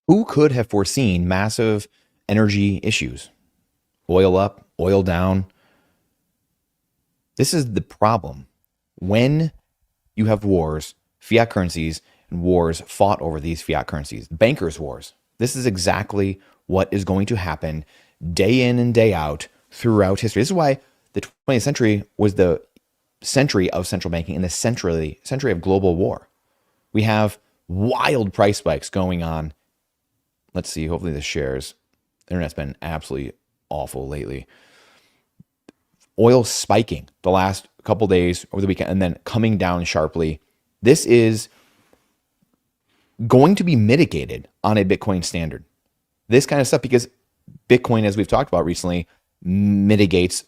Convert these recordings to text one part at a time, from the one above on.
Who could have foreseen massive energy issues? Oil up, oil down. This is the problem. When you have wars, fiat currencies, and wars fought over these fiat currencies, bankers' wars, this is exactly what is going to happen day in and day out throughout history. This is why the 20th century was the century of central banking and the century of global war. We have wild price spikes going on. Let's see, hopefully this shares. The internet's been absolutely awful lately. Oil spiking the last couple days over the weekend and then coming down sharply. This is going to be mitigated on a Bitcoin standard. This kind of stuff, because Bitcoin, as we've talked about recently, mitigates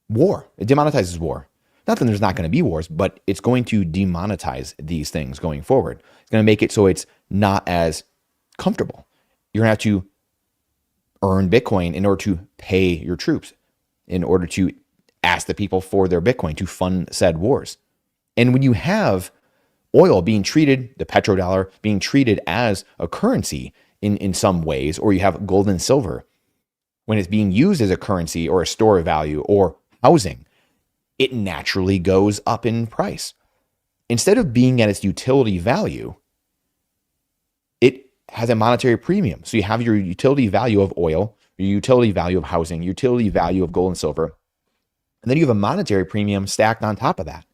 war. It demonetizes war. Not that there's not going to be wars, but it's going to demonetize these things going forward. It's going to make it so it's not as comfortable. You're going to have to earn Bitcoin in order to pay your troops, in order to ask the people for their Bitcoin to fund said wars. And when you have oil being treated, the petrodollar being treated as a currency in some ways, or you have gold and silver, when it's being used as a currency or a store of value or housing, it naturally goes up in price. Instead of being at its utility value, it has a monetary premium. So you have your utility value of oil, your utility value of housing, utility value of gold and silver, and then you have a monetary premium stacked on top of that.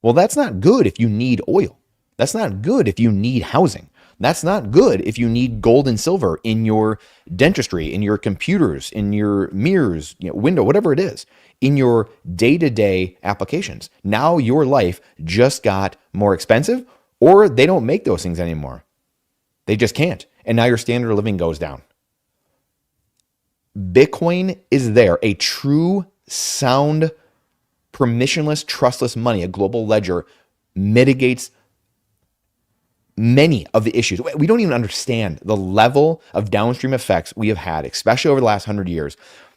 Well, that's not good if you need oil. That's not good if you need housing. That's not good if you need gold and silver in your dentistry, in your computers, in your mirrors, window, whatever it is, in your day-to-day applications. Now your life just got more expensive, or they don't make those things anymore. They just can't. And now your standard of living goes down. Bitcoin is there, a true, sound, permissionless, trustless money, a global ledger, mitigates many of the issues. We don't even understand the level of downstream effects we have had, especially over the last 100 years,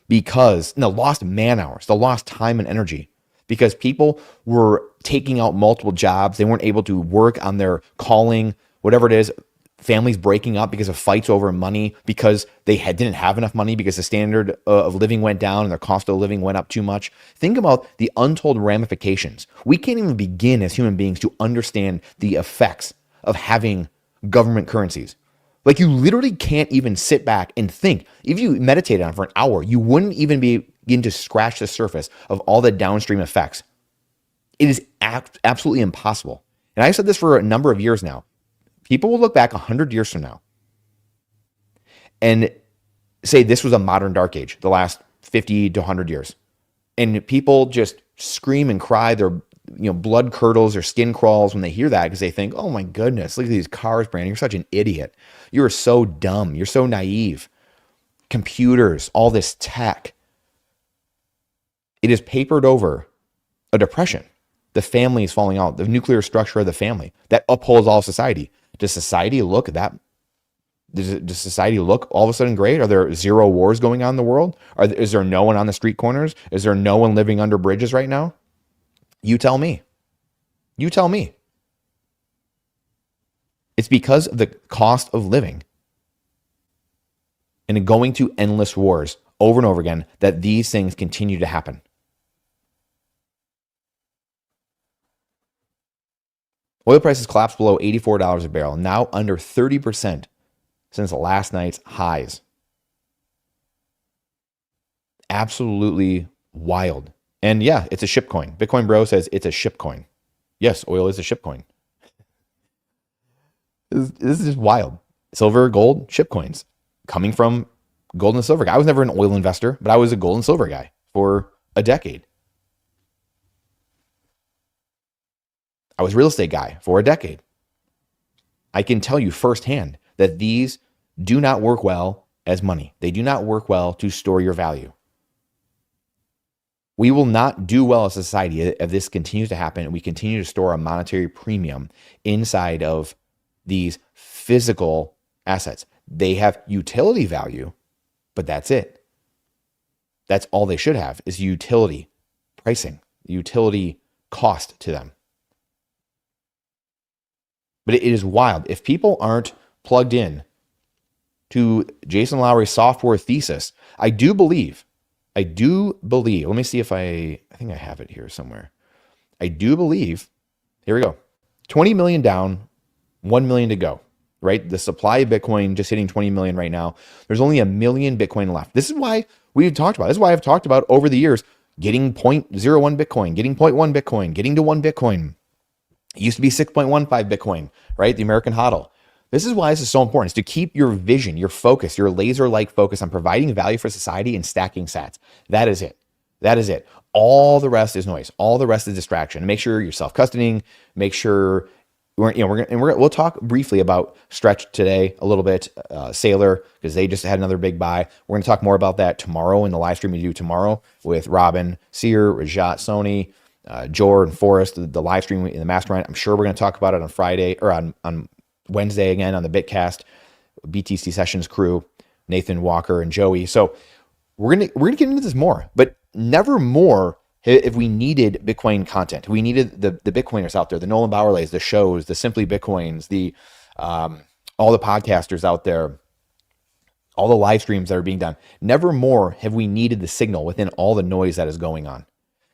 because the lost man hours, the lost time and energy, because people were taking out multiple jobs. They weren't able to work on their calling, whatever it is. Families breaking up because of fights over money, because they didn't have enough money, because the standard of living went down and their cost of living went up too much. Think about the untold ramifications. We can't even begin as human beings to understand the effects of having government currencies. Like, you literally can't even sit back and think. If you meditated on it for an hour, you wouldn't even begin to scratch the surface of all the downstream effects. It is absolutely impossible. And I've said this for a number of years now. People will look back 100 years from now and say this was a modern dark age, the last 50 to 100 years. And people just scream and cry. Their blood curdles, their skin crawls when they hear that, because they think, oh my goodness, look at these cars, Brandon. You're such an idiot. You are so dumb. You're so naive. Computers, all this tech. It has papered over a depression. The family is falling out. The nuclear structure of the family that upholds all society. Does society look that? Does society look all of a sudden great? Are there zero wars going on in the world? Is there no one on the street corners? Is there no one living under bridges right now? You tell me. You tell me. It's because of the cost of living and going to endless wars over and over again that these things continue to happen. Oil prices collapsed below $84 a barrel, now under 30% since last night's highs. Absolutely wild. And yeah, it's a ship coin. Bitcoin Bro says it's a ship coin. Yes, oil is a ship coin. This is just wild. Silver, gold, ship coins coming from gold and silver guy. I was never an oil investor, but I was a gold and silver guy for a decade. I was a real estate guy for a decade. I can tell you firsthand that these do not work well as money. They do not work well to store your value. We will not do well as a society if this continues to happen and we continue to store a monetary premium inside of these physical assets. They have utility value, but that's it. That's all they should have, is utility pricing, utility cost to them. But it is wild. If people aren't plugged in to Jason Lowery's software thesis, I do believe, let me see if I think I have it here somewhere. I do believe, here we go, 20 million down, 1 million to go, right? The supply of Bitcoin just hitting 20 million right now. There's only 1 million Bitcoin left. This is why we've talked about, this is why I've talked about over the years, getting 0.01 Bitcoin, getting 0.1 Bitcoin, getting to 1 Bitcoin. It used to be 6.15 Bitcoin, right? The American HODL. This is why this is so important, is to keep your vision, your focus, your laser-like focus on providing value for society and stacking sats. That is it. That is it. All the rest is noise. All the rest is distraction. Make sure you're self-custodying. Make sure we'll talk briefly about Stretch today a little bit, Sailor, because they just had another big buy. We're going to talk more about that tomorrow in the live stream we do tomorrow with Robin, Sear, Rajat, Sony, Jor, and Forrest, the live stream in the mastermind. I'm sure we're going to talk about it on Friday or on Wednesday again on the Bitcast, BTC Sessions crew, Nathan Walker and Joey. So we're gonna get into this more, but never more if we needed Bitcoin content. We needed the Bitcoiners out there, the Nolan Bowerlays, the shows, the Simply Bitcoins, the all the podcasters out there, all the live streams that are being done. Never more have we needed the signal within all the noise that is going on.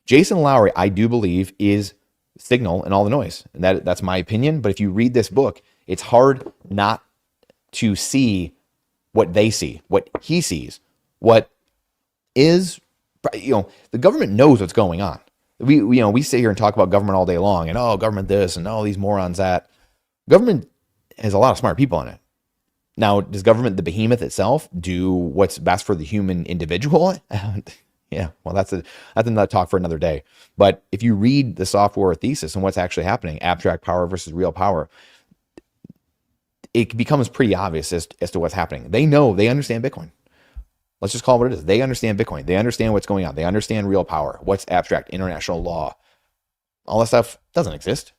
Jason Lowery, I do believe, is signal in all the noise. And that's my opinion. But if you read this book, it's hard not to see what they see, what he sees, what is, the government knows what's going on. We sit here and talk about government all day long and, oh, government this and all these morons that. Government has a lot of smart people in it. Now, does government, the behemoth itself, do what's best for the human individual? Yeah, well, that's another talk for another day. But if you read the software thesis and what's actually happening, abstract power versus real power, it becomes pretty obvious as to what's happening. They understand Bitcoin. Let's just call it what it is. They understand Bitcoin. They understand what's going on. They understand real power, what's abstract, international law. All that stuff doesn't exist.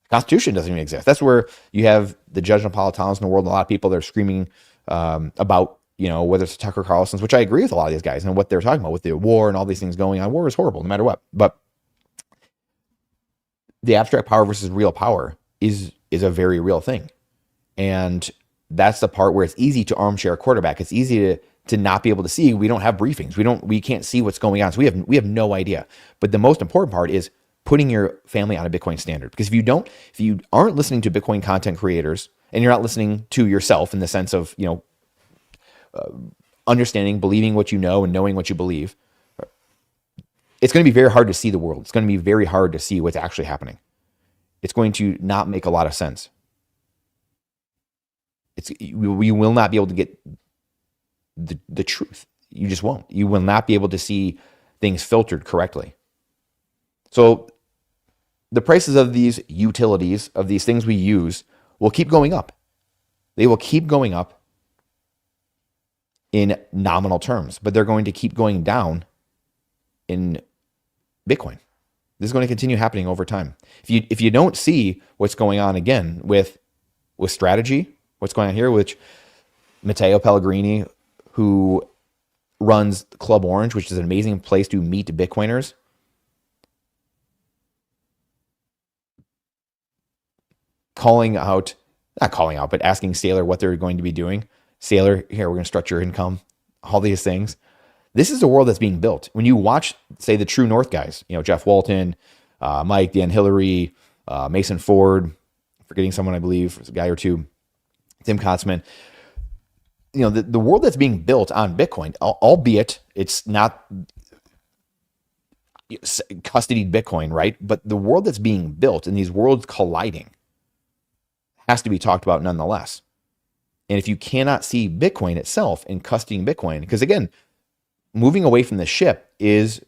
The Constitution doesn't even exist. That's where you have the Judge Napolitanos in the world, and a lot of people that are screaming about, whether it's Tucker Carlson's, which I agree with a lot of these guys and what they're talking about with the war and all these things going on. War is horrible no matter what. But the abstract power versus real power is a very real thing. And that's the part where it's easy to armchair quarterback. It's easy to not be able to see. We don't have briefings. We can't see what's going on. So we have no idea. But the most important part is putting your family on a Bitcoin standard. Because if you aren't listening to Bitcoin content creators and you're not listening to yourself in the sense of, understanding, believing what you know and knowing what you believe, it's going to be very hard to see the world. It's going to be very hard to see what's actually happening. It's going to not make a lot of sense. You will not be able to get the truth. You just won't. You will not be able to see things filtered correctly. So the prices of these utilities, of these things we use, will keep going up. They will keep going up in nominal terms, but they're going to keep going down in Bitcoin. This is going to continue happening over time. If you don't see what's going on again with strategy, what's going on here, which Matteo Pellegrini, who runs Club Orange, which is an amazing place to meet Bitcoiners, but asking Sailor what they're going to be doing. Sailor, here, we're going to structure your income, all these things. This is a world that's being built. When you watch, say, the True North guys, Jeff Walton, Mike, Dan Hillary, Mason Ford, forgetting someone, I believe, a guy or two, Tim Kotzman, the world that's being built on Bitcoin, albeit it's not custodied Bitcoin, right? But the world that's being built and these worlds colliding has to be talked about nonetheless. And if you cannot see Bitcoin itself and custodying Bitcoin, because again, moving away from the ship is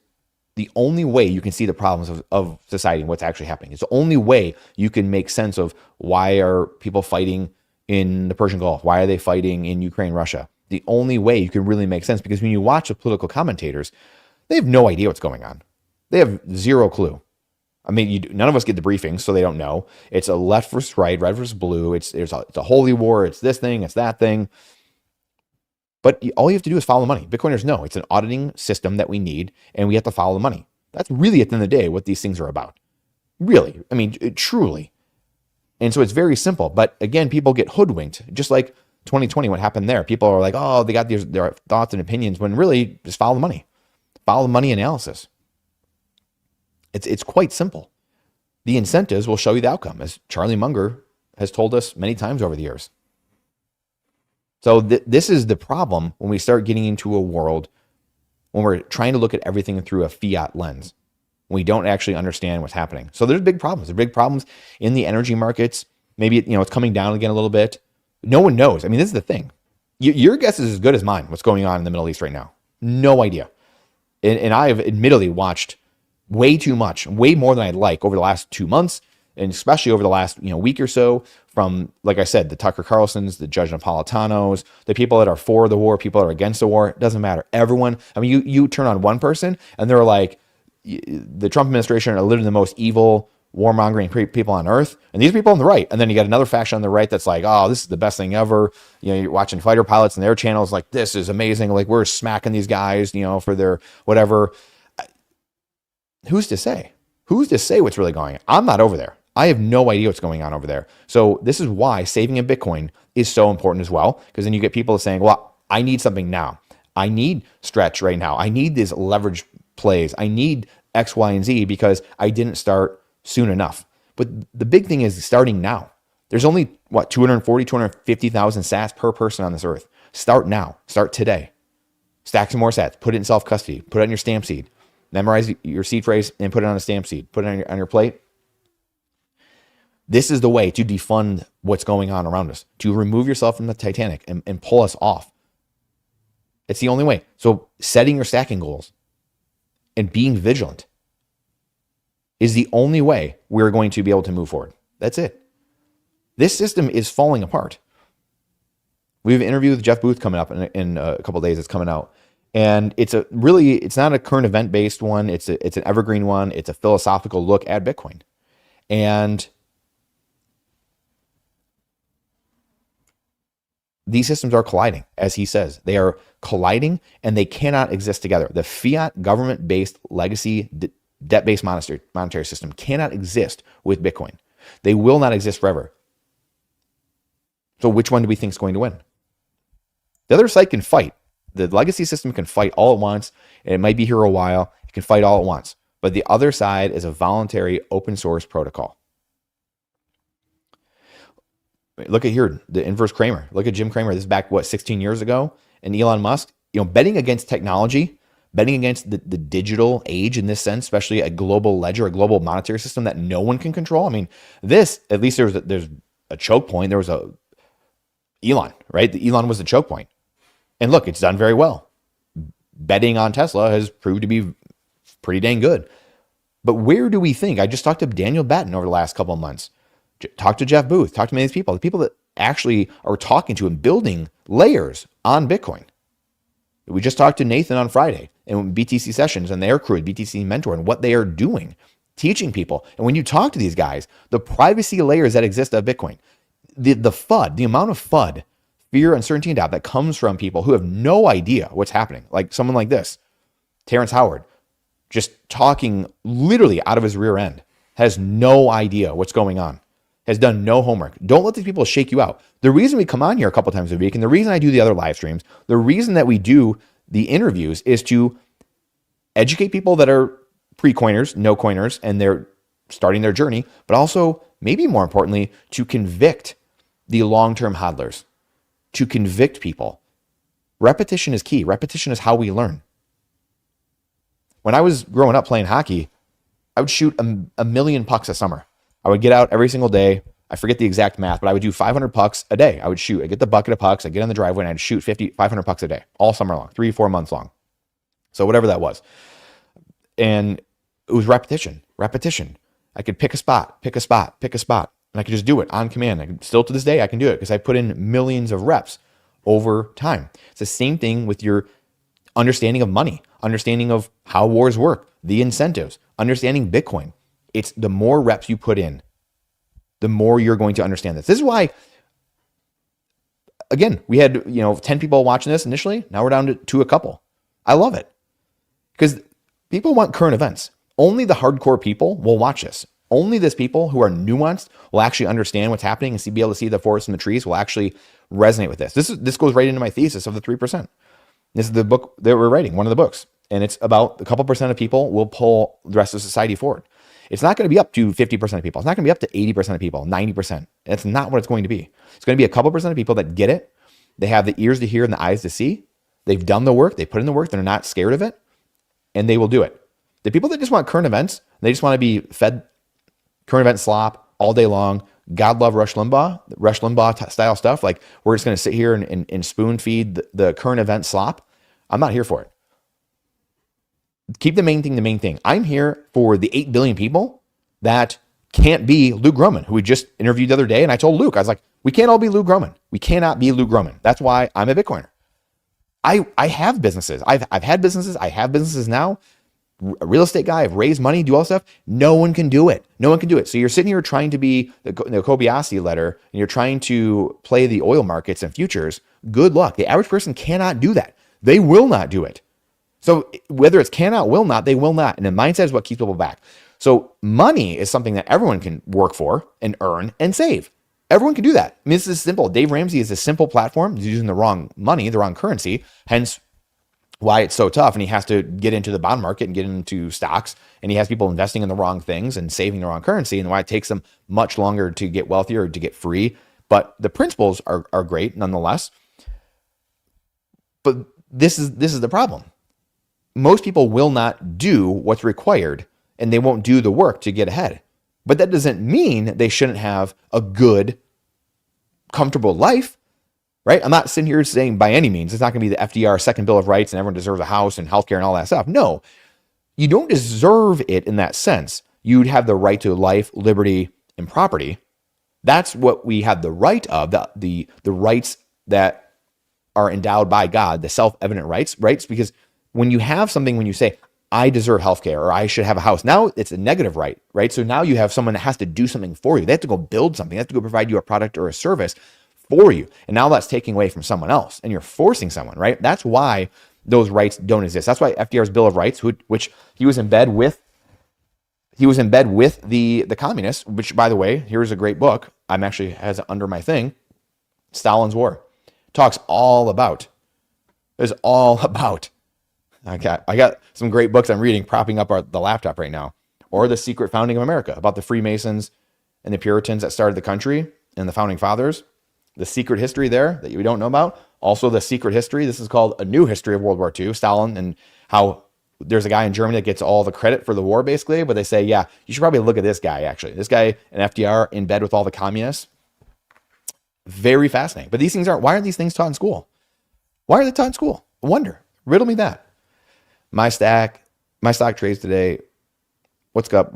the only way you can see the problems of society and what's actually happening. It's the only way you can make sense of why are people fighting in the Persian Gulf? Why are they fighting in Ukraine, Russia? The only way you can really make sense, because when you watch the political commentators, they have no idea what's going on. They have zero clue. I mean, none of us get the briefings, so they don't know. It's a left versus right, red versus blue. It's a holy war. It's this thing. It's that thing. But all you have to do is follow the money. Bitcoiners know it's an auditing system that we need, and we have to follow the money. That's really, at the end of the day, what these things are about. Really. Truly. And so it's very simple. But again, people get hoodwinked. Just like 2020, what happened there? People are like, oh, they got their thoughts and opinions, when really just follow the money. Follow the money analysis. It's quite simple. The incentives will show you the outcome, as Charlie Munger has told us many times over the years. So this is the problem when we start getting into a world when we're trying to look at everything through a fiat lens. We don't actually understand what's happening. So there's big problems. There's big problems in the energy markets. Maybe it's coming down again a little bit. No one knows. I mean, this is the thing. Your guess is as good as mine. What's going on in the Middle East right now? No idea. And I have admittedly watched way too much, way more than I'd like over the last 2 months, and especially over the last week or so, from, like I said, the Tucker Carlsons, the Judge Napolitanos, the people that are for the war, people that are against the war. It doesn't matter. Everyone, I mean, you turn on one person and they're like, the Trump administration are literally the most evil, warmongering people on earth. And these are people on the right. And then you got another faction on the right that's like, oh, this is the best thing ever. You're watching fighter pilots and their channels like, this is amazing. Like, we're smacking these guys, for their whatever. Who's to say? Who's to say what's really going on? I'm not over there. I have no idea what's going on over there. So this is why saving in Bitcoin is so important as well, because then you get people saying, well, I need something now. I need stretch right now. I need these leverage plays. I need X, Y, and Z because I didn't start soon enough. But the big thing is starting now. There's only, 250,000 sats per person on this earth. Start now. Start today. Stack some more sats. Put it in self-custody. Put it on your stamp seed. Memorize your seed phrase and put it on a stamp seed. Put it on your plate. This is the way to defund what's going on around us, to remove yourself from the Titanic and pull us off. It's the only way. So setting your stacking goals and being vigilant is the only way we're going to be able to move forward. That's it. This system is falling apart. We have an interview with Jeff Booth coming up in a couple of days. It's coming out. And it's not a current event based one. It's an evergreen one. It's a philosophical look at Bitcoin. And these systems are colliding, as he says. They are colliding and they cannot exist together. The fiat government-based legacy debt-based monetary system cannot exist with Bitcoin. They will not exist forever. So which one do we think is going to win? The other side can fight. The legacy system can fight all at once, and it might be here a while. It can fight all at once. But the other side is a voluntary open source protocol. Look at here, the inverse Cramer. Look at Jim Cramer. This is back, 16 years ago? And Elon Musk, betting against technology, betting against the digital age in this sense, especially a global ledger, a global monetary system that no one can control. I mean, this, at least there's a choke point. There was Elon, right? Elon was the choke point. And look, it's done very well. Betting on Tesla has proved to be pretty dang good. But where do we think? I just talked to Daniel Batten over the last couple of months. Talked to Jeff Booth. Talked to many of these people. The people that actually are talking to and building layers on Bitcoin. We just talked to Nathan on Friday and BTC Sessions and their crew, BTC Mentor, and what they are doing, teaching people. And when you talk to these guys, the privacy layers that exist of Bitcoin, the FUD, the amount of FUD, fear, uncertainty, and doubt that comes from people who have no idea what's happening. Like someone like this, Terrence Howard, just talking literally out of his rear end, has no idea what's going on, has done no homework. Don't let these people shake you out. The reason we come on here a couple times a week, and the reason I do the other live streams, the reason that we do the interviews is to educate people that are pre-coiners, no coiners, and they're starting their journey, but also, maybe more importantly, to convict the long-term hodlers, to convict people. Repetition is key. Repetition is how we learn. When I was growing up playing hockey, I would shoot a million pucks a summer. I would get out every single day. I forget the exact math, but I would do 500 pucks a day. I would shoot. I'd get the bucket of pucks. I'd get on the driveway and I'd shoot 500 pucks a day, all summer long, 3-4 months long. So whatever that was. And it was repetition. I could pick a spot, and I could just do it on command. Still to this day, I can do it because I put in millions of reps over time. It's the same thing with your understanding of money, understanding of how wars work, the incentives, understanding Bitcoin. It's the more reps you put in, the more you're going to understand this. This is why, again, we had 10 people watching this initially. Now we're down to a couple. I love it because people want current events. Only the hardcore people will watch this. Only those people who are nuanced will actually understand what's happening and be able to see the forest and the trees will actually resonate with this. This goes right into my thesis of the 3%. This is the book that we're writing, one of the books. And it's about a couple percent of people will pull the rest of society forward. It's not going to be up to 50% of people. It's not going to be up to 80% of people, 90%. That's not what it's going to be. It's going to be a couple percent of people that get it. They have the ears to hear and the eyes to see. They've done the work. They put in the work. They're not scared of it. And they will do it. The people that just want current events, they just want to be fed current event slop all day long. God love Rush Limbaugh style stuff. Like we're just going to sit here and spoon feed the current event slop. I'm not here for it. Keep the main thing the main thing. I'm here for the 8 billion people that can't be Luke Gromen, who we just interviewed the other day. And I told Luke, I was like, we can't all be Luke Gromen. We cannot be Luke Gromen. That's why I'm a Bitcoiner. I have businesses. I've had businesses. I have businesses now. A real estate guy. I've raised money, do all stuff. No one can do it. No one can do it. So you're sitting here trying to be the Kobayashi letter and you're trying to play the oil markets and futures. Good luck. The average person cannot do that. They will not do it. So whether it's cannot, will not, they will not. And the mindset is what keeps people back. So money is something that everyone can work for and earn and save. Everyone can do that. I mean, this is simple. Dave Ramsey is a simple platform. He's using the wrong money, the wrong currency, hence why it's so tough. And he has to get into the bond market and get into stocks. And he has people investing in the wrong things and saving the wrong currency. And why it takes them much longer to get wealthier or to get free. But the principles are great nonetheless. But this is the problem. Most people will not do what's required and they won't do the work to get ahead. But that doesn't mean they shouldn't have a good, comfortable life, right? I'm not sitting here saying by any means, it's not going to be the FDR second Bill of Rights and everyone deserves a house and healthcare and all that stuff. No, you don't deserve it in that sense. You'd have the right to life, liberty, and property. That's what we have the right of, the rights that are endowed by God, the self-evident rights, because when you have something, when you say, I deserve healthcare or I should have a house, now it's a negative right? So now you have someone that has to do something for you. They have to go build something. They have to go provide you a product or a service for you. And now that's taking away from someone else and you're forcing someone, right? That's why those rights don't exist. That's why FDR's Bill of Rights, which he was in bed with the communists, which by the way, here's a great book. I'm actually has it under my thing. Stalin's War talks all about. I got some great books I'm reading propping up the laptop right now. Or The Secret Founding of America, about the Freemasons and the Puritans that started the country and the founding fathers. The secret history there that you don't know about. Also the secret history. This is called A New History of World War II, Stalin, and how there's a guy in Germany that gets all the credit for the war basically, but they say, yeah, you should probably look at this guy actually. This guy and FDR in bed with all the communists. Very fascinating. But these things why aren't these things taught in school? Why are they taught in school? I wonder. Riddle me that. My stock trades today. What's up?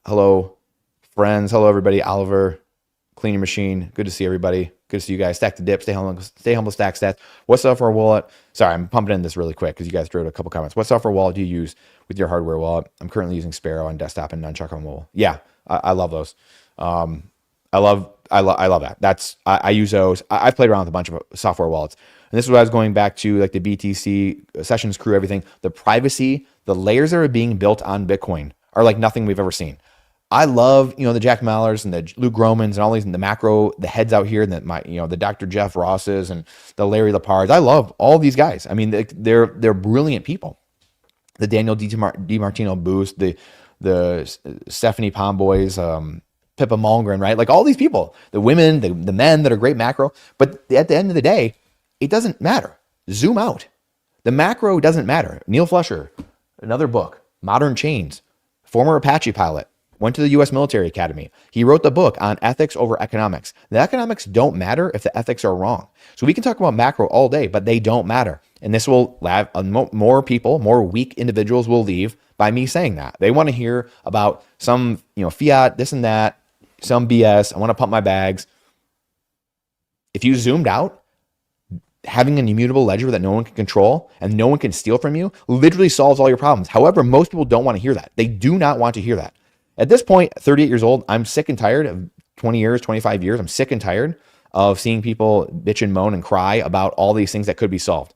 Hello, friends. Hello, everybody. Oliver, Clean Your Machine. Good to see everybody. Good to see you guys. Stack the dip. Stay humble, stack stats. What software wallet? Sorry, I'm pumping in this really quick because you guys threw out a couple comments. What software wallet do you use with your hardware wallet? I'm currently using Sparrow on desktop and Nunchuck on mobile. Yeah, I love those. I love that. I use those. I've played around with a bunch of software wallets. And this is what I was going back to, like the BTC, Sessions Crew, everything. The privacy, the layers that are being built on Bitcoin are like nothing we've ever seen. I love, the Jack Mallers and the Luke Gromans and all these, and the macro, the heads out here, and the Dr. Jeff Rosses and the Larry Lepards. I love all these guys. I mean, they're brilliant people. The Daniel DiMartino Boost, the Stephanie Pomboys, Pippa Malmgren, right? Like all these people, the women, the men that are great macro. But at the end of the day, it doesn't matter. Zoom out. The macro doesn't matter. Neil Flusher, another book, Modern Chains, former Apache pilot, went to the U.S. Military Academy. He wrote the book on ethics over economics. The economics don't matter if the ethics are wrong. So we can talk about macro all day, but they don't matter. And this will have more people, more weak individuals will leave by me saying that. They want to hear about some, fiat, this and that, some BS. I want to pump my bags. If you zoomed out, having an immutable ledger that no one can control and no one can steal from you literally solves all your problems. However, most people don't want to hear that. They do not want to hear that. At this point, 38 years old, I'm sick and tired of 20 years, 25 years. I'm sick and tired of seeing people bitch and moan and cry about all these things that could be solved.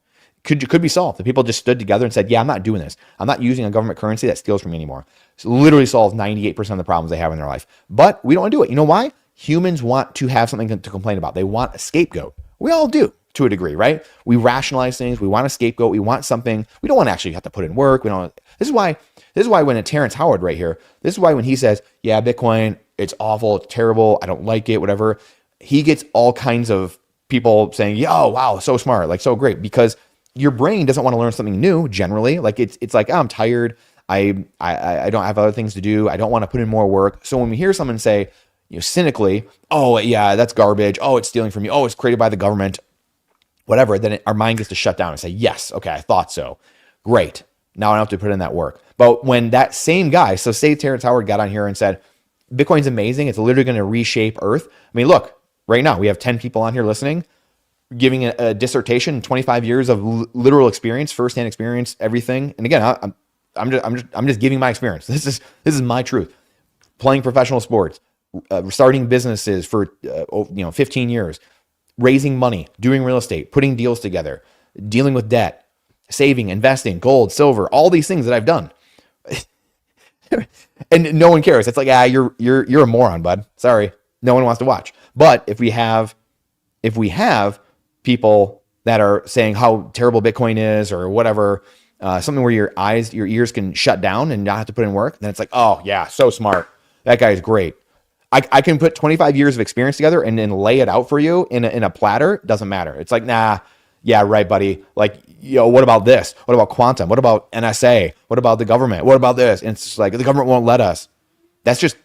could be solved. The people just stood together and said, yeah, I'm not doing this. I'm not using a government currency that steals from me anymore. So literally solves 98% of the problems they have in their life. But we don't want to do it. You know why? Humans want to have something to complain about. They want a scapegoat. We all do to a degree, right? We rationalize things. We want a scapegoat. We want something. We don't want to actually have to put in work. We don't. This is why when a Terrence Howard right here, this is why when he says, yeah, Bitcoin, it's awful, it's terrible, I don't like it, whatever, he gets all kinds of people saying, yo, wow, so smart, like so great, because your brain doesn't want to learn something new generally. Like it's like, oh, I'm tired. I don't have other things to do. I don't want to put in more work. So when we hear someone say, cynically, oh yeah, that's garbage. Oh, it's stealing from you. Oh, it's created by the government, whatever. Then our mind gets to shut down and say, yes, okay, I thought so. Great. Now I don't have to put in that work. But when that same guy, so say Terrence Howard got on here and said, Bitcoin's amazing. It's literally going to reshape Earth. I mean, look, right now we have 10 people on here listening, giving a dissertation, 25 years of literal experience, firsthand experience, everything. And again, I'm just giving my experience. This is my truth. Playing professional sports, starting businesses for 15 years, raising money, doing real estate, putting deals together, dealing with debt, saving, investing, gold, silver, all these things that I've done. And no one cares. It's like, you're a moron, bud. Sorry. No one wants to watch. But if we have people that are saying how terrible Bitcoin is or whatever, something where your ears can shut down and not have to put in work, then it's like, oh yeah, so smart. That guy is great. I can put 25 years of experience together and then lay it out for you in a platter. Doesn't matter. It's like, nah, yeah, right, buddy. Like, what about this? What about quantum? What about NSA? What about the government? What about this? And it's just like, the government won't let us. That's just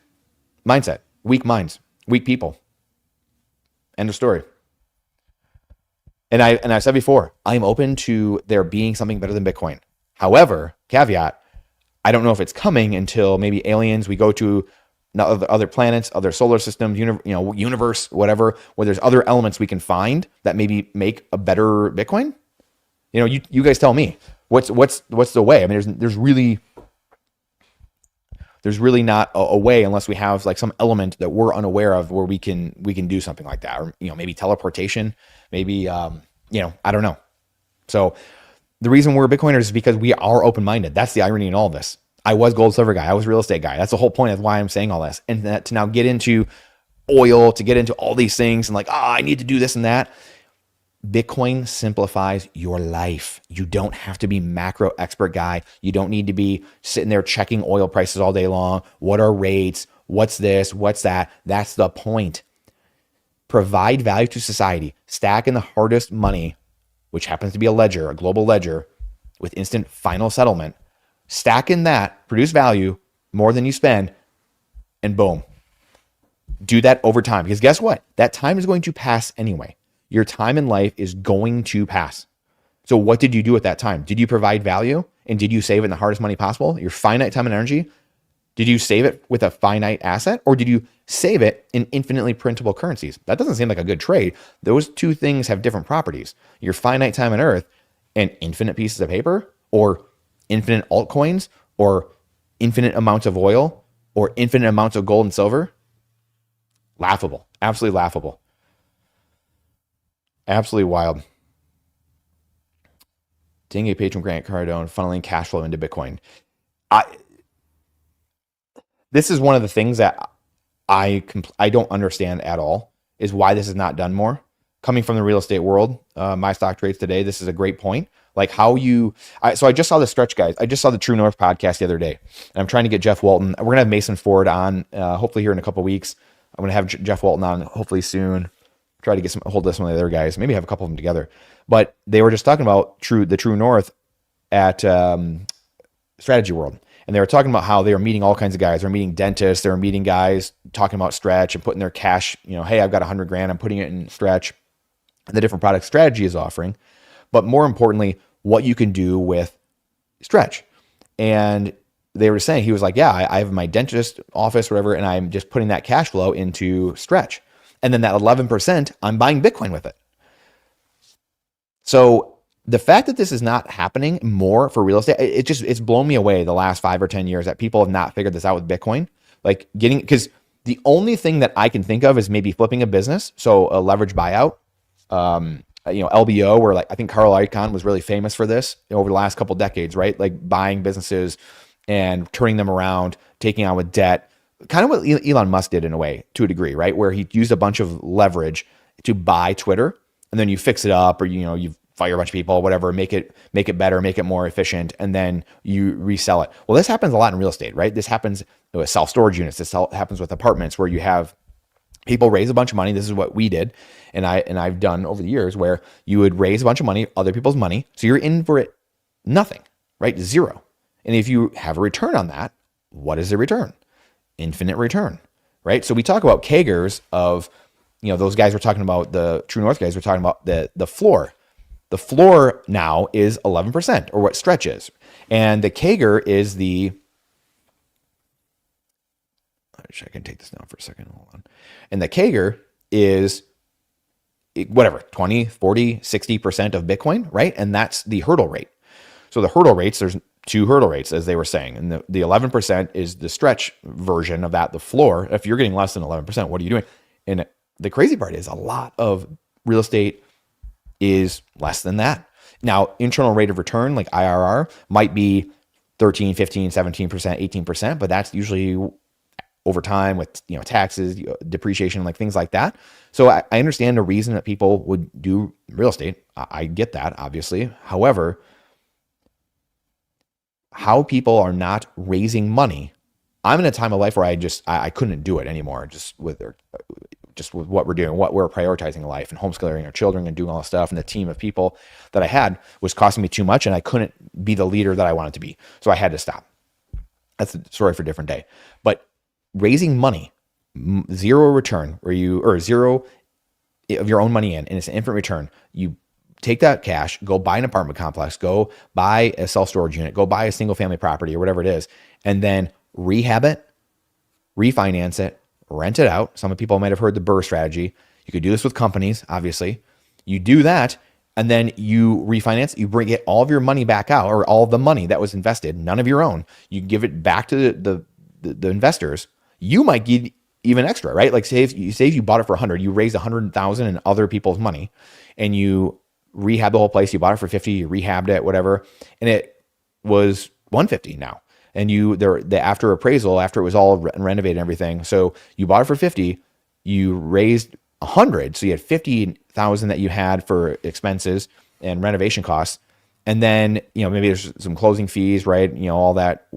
mindset. Weak minds, weak people. End of story. And I said before, I'm open to there being something better than Bitcoin. However, caveat, I don't know if it's coming until maybe aliens, we go to other planets, other solar systems, universe, whatever, where there's other elements we can find that maybe make a better Bitcoin. You guys tell me what's the way. I mean, there's really not a way unless we have like some element that we're unaware of where we can do something like that, or maybe teleportation, maybe I don't know. So the reason we're Bitcoiners is because we are open-minded. That's the irony in all of this. I was gold silver guy. I was real estate guy. That's the whole point of why I'm saying all this. And that to now get into oil, to get into all these things and like, I need to do this and that. Bitcoin simplifies your life. You don't have to be macro expert guy. You don't need to be sitting there checking oil prices all day long. What are rates? What's this? What's that? That's the point. Provide value to society. Stack in the hardest money, which happens to be a ledger, a global ledger with instant final settlement. Stack in that, produce value more than you spend, and boom. Do that over time. Because guess what? That time is going to pass anyway. Your time in life is going to pass. So what did you do at that time? Did you provide value? And did you save it in the hardest money possible? Your finite time and energy? Did you save it with a finite asset? Or did you save it in infinitely printable currencies? That doesn't seem like a good trade. Those two things have different properties. Your finite time on earth and infinite pieces of paper, or infinite altcoins, or infinite amounts of oil, or infinite amounts of gold and silver. Laughable. Absolutely laughable. Absolutely wild. Ding, patron Grant Cardone, funneling cash flow into Bitcoin. This is one of the things that I don't understand at all, is why this is not done more. Coming from the real estate world, my stock trades today, this is a great point. Like so I just saw the Stretch guys. I just saw the True North podcast the other day, and I'm trying to get Jeff Walton. We're going to have Mason Ford on, hopefully here in a couple of weeks. I'm going to have Jeff Walton on hopefully soon. Try to get hold of some of the other guys, maybe have a couple of them together. But they were just talking about the True North at Strategy World. And they were talking about how they were meeting all kinds of guys. They were meeting dentists. They were meeting guys talking about Stretch and putting their cash, hey, I've got $100,000. I'm putting it in Stretch. The different product Strategy is offering. But more importantly, what you can do with Stretch. And they were saying, he was like, yeah, I have my dentist office, whatever, and I'm just putting that cash flow into Stretch. And then that 11%, I'm buying Bitcoin with it. So the fact that this is not happening more for real estate, it's blown me away the last 5 or 10 years that people have not figured this out with Bitcoin. Like because the only thing that I can think of is maybe flipping a business. So a leverage buyout, LBO, where like I think Carl Icahn was really famous for this over the last couple decades, right? Like buying businesses and turning them around, taking on with debt, kind of what Elon Musk did in a way, to a degree, right? Where he used a bunch of leverage to buy Twitter, and then you fix it up, or you fire a bunch of people, whatever, make it better, make it more efficient, and then you resell it. Well, this happens a lot in real estate, right? This happens with self-storage units. This happens with apartments, where you have people raise a bunch of money. This is what we did, and I've done over the years, where you would raise a bunch of money, other people's money, so you're in for it nothing, right? Zero. And if you have a return on that, what is the return? Infinite return, right? So we talk about CAGRs of, those guys we're talking about, the True North guys, we're talking about the floor. The floor now is 11%, or what stretch is. And the CAGR is I can take this down for a second. Hold on. And the CAGR is whatever, 20, 40, 60% of Bitcoin, right? And that's the hurdle rate. So the hurdle rates, there's two hurdle rates, as they were saying. And the 11% is the stretch version of that, the floor. If you're getting less than 11%, what are you doing? And the crazy part is a lot of real estate is less than that. Now, internal rate of return, like IRR, might be 13, 15, 17%, 18%, but that's usually over time with taxes, depreciation, like things like that. So I understand the reason that people would do real estate. I get that, obviously. However, how people are not raising money, I'm in a time of life where I couldn't do it anymore, just with what we're doing, what we're prioritizing in life, and homeschooling our children and doing all this stuff. And the team of people that I had was costing me too much, and I couldn't be the leader that I wanted to be. So I had to stop. That's a story for a different day. But raising money, zero return, or zero of your own money in, and it's an infinite return. You take that cash, go buy an apartment complex, go buy a self-storage unit, go buy a single family property or whatever it is, and then rehab it, refinance it, rent it out. Some people might have heard the BRRRR strategy. You could do this with companies, obviously. You do that, and then you refinance, you get all of your money back out, or all of the money that was invested, none of your own. You give it back to the investors. You might give even extra, right? Like say if you bought it for 100, you raised 100,000 in other people's money, and you rehab the whole place. You bought it for 50, you rehabbed it, whatever, and it was 150 now. And the after appraisal, after it was all renovated and everything, so you bought it for 50, you raised 100, so you had 50,000 that you had for expenses and renovation costs, and then maybe there's some closing fees, right? All that.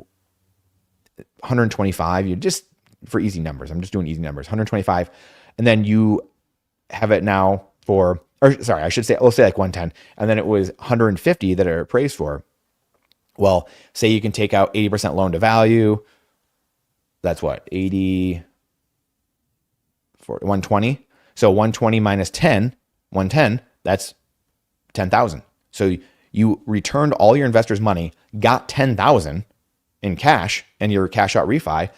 125. You just, for easy numbers, I'm just doing easy numbers. 125, and then you have it now for, or sorry, I should say, let's say like 110, and then it was 150 that are appraised for. Well, say you can take out 80% loan to value. That's what, 80 for 120. So 120 minus 10, 110, that's 10,000. So you returned all your investors' money, got 10,000 in cash, and your cash out refi,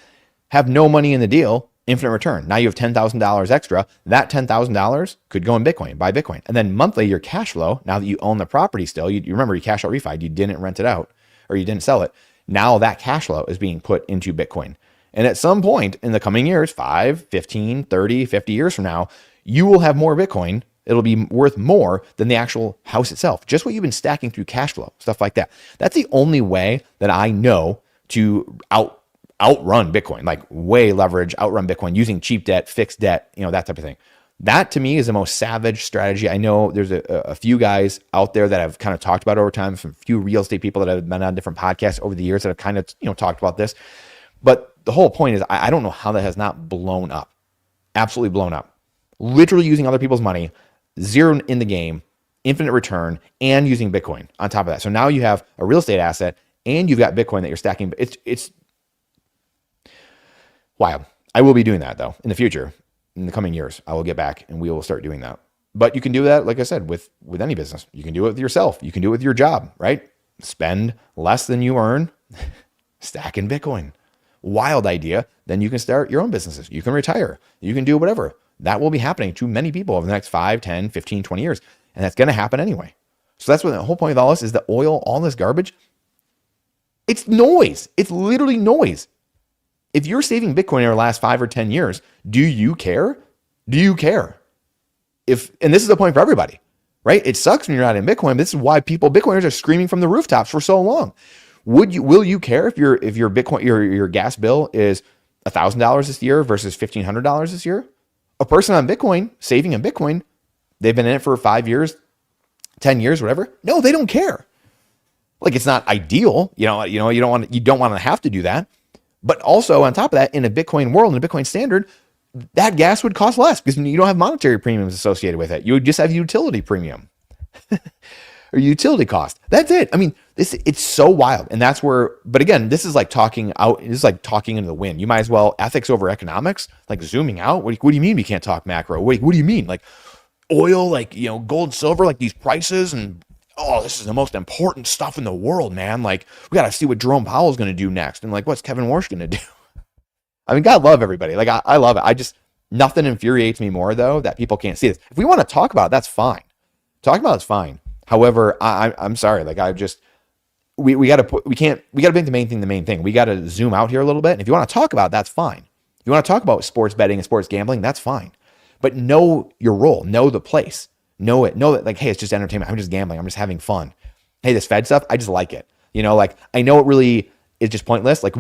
have no money in the deal, infinite return. Now you have $10,000 extra. That $10,000 could go in Bitcoin, buy Bitcoin. And then monthly, your cash flow, now that you own the property still, you remember you cash out refi, you didn't rent it out, or you didn't sell it. Now that cash flow is being put into Bitcoin. And at some point in the coming years, 5, 15, 30, 50 years from now, you will have more Bitcoin. It'll be worth more than the actual house itself. Just what you've been stacking through cash flow, stuff like that. That's the only way that I know to outrun Bitcoin, like way leverage, outrun Bitcoin using cheap debt, fixed debt, that type of thing. That to me is the most savage strategy. I know there's a few guys out there that have kind of talked about over time, some few real estate people that have been on different podcasts over the years that have kind of, talked about this. But the whole point is, I don't know how that has not blown up, absolutely blown up. Literally using other people's money, zero in the game, infinite return, and using Bitcoin on top of that. So now you have a real estate asset and you've got Bitcoin that you're stacking. It's wild. I will be doing that though in the future. In the coming years, I will get back and we will start doing that. But you can do that, like I said, with any business. You can do it with yourself. You can do it with your job, right? Spend less than you earn, stack in Bitcoin. Wild idea. Then you can start your own businesses. You can retire. You can do whatever. That will be happening to many people over the next 5, 10, 15, 20 years. And that's going to happen anyway. So that's what the whole point of all this is, the oil, all this garbage. It's noise. It's literally noise. If you're saving Bitcoin in the last 5 or 10 years, do you care? Do you care? And this is the point for everybody, right? It sucks when you're not in Bitcoin. But this is why Bitcoiners are screaming from the rooftops for so long. Will you care if your Bitcoin, your gas bill is $1,000 this year versus $1,500 this year? A person on Bitcoin saving in Bitcoin, they've been in it for 5 years, 10 years, whatever. No, they don't care. Like, it's not ideal. You don't want to have to do that. But also on top of that, in a Bitcoin world, in a Bitcoin standard, that gas would cost less because you don't have monetary premiums associated with it. You would just have utility premium or utility cost. That's it. I mean, it's so wild. And that's where, but again, this is like talking out. This is like talking into the wind. You might as well ethics over economics, like zooming out. What do you mean we can't talk macro? What do you mean? Like oil, like, gold, silver, like these prices, and oh, this is the most important stuff in the world, man. Like, we got to see what Jerome Powell's going to do next. And like, what's Kevin Warsh going to do? I mean, God love everybody. Like, I love it. Nothing infuriates me more though, that people can't see this. If we want to talk about it, that's fine. Talking about it's fine. However, I'm sorry. Like, we got to make the main thing. We got to zoom out here a little bit. And if you want to talk about it, that's fine. If you want to talk about sports betting and sports gambling, that's fine. But know your role, know the place, know that like, hey, it's just entertainment. I'm just gambling. I'm just having fun. Hey, this Fed stuff, I just like it. Like, I know it really is just pointless. Like,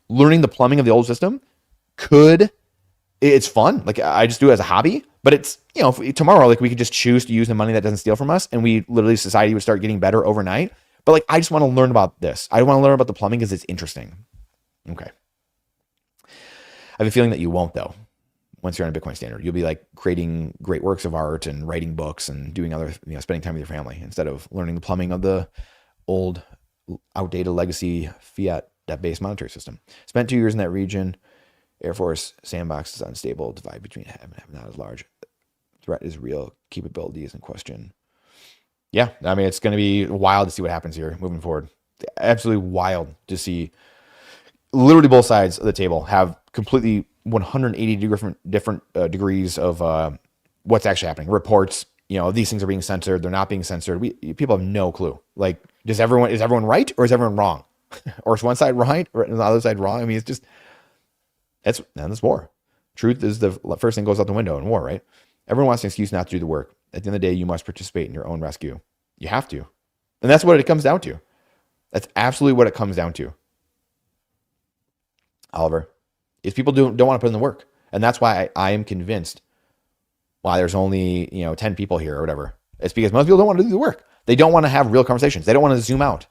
learning the plumbing of the old system it's fun. Like, I just do it as a hobby, but it's, if tomorrow, like, we could just choose to use the money that doesn't steal from us, and society would start getting better overnight. But like, I just want to learn about this. I want to learn about the plumbing because it's interesting. Okay. I have a feeling that you won't though. Once you're on a Bitcoin standard, you'll be like creating great works of art and writing books and doing other, spending time with your family instead of learning the plumbing of the old, outdated legacy fiat debt-based monetary system. Spent 2 years in that region. Air Force sandbox is unstable. Divide between have and have not as large. Threat is real. Capability is in question. Yeah, I mean, it's going to be wild to see what happens here moving forward. Absolutely wild to see literally both sides of the table have completely 180 different degrees of what's actually happening. Reports, these things are being censored. They're not being censored. People have no clue. Like, is everyone right or is everyone wrong? Or is one side right or the other side wrong? I mean, that's war. Truth is the first thing goes out the window in war, right? Everyone wants an excuse not to do the work. At the end of the day, you must participate in your own rescue. You have to. And that's what it comes down to. That's absolutely what it comes down to. Oliver, is people don't want to put in the work. And that's why I am convinced why there's only, 10 people here or whatever. It's because most people don't want to do the work. They don't want to have real conversations. They don't want to zoom out.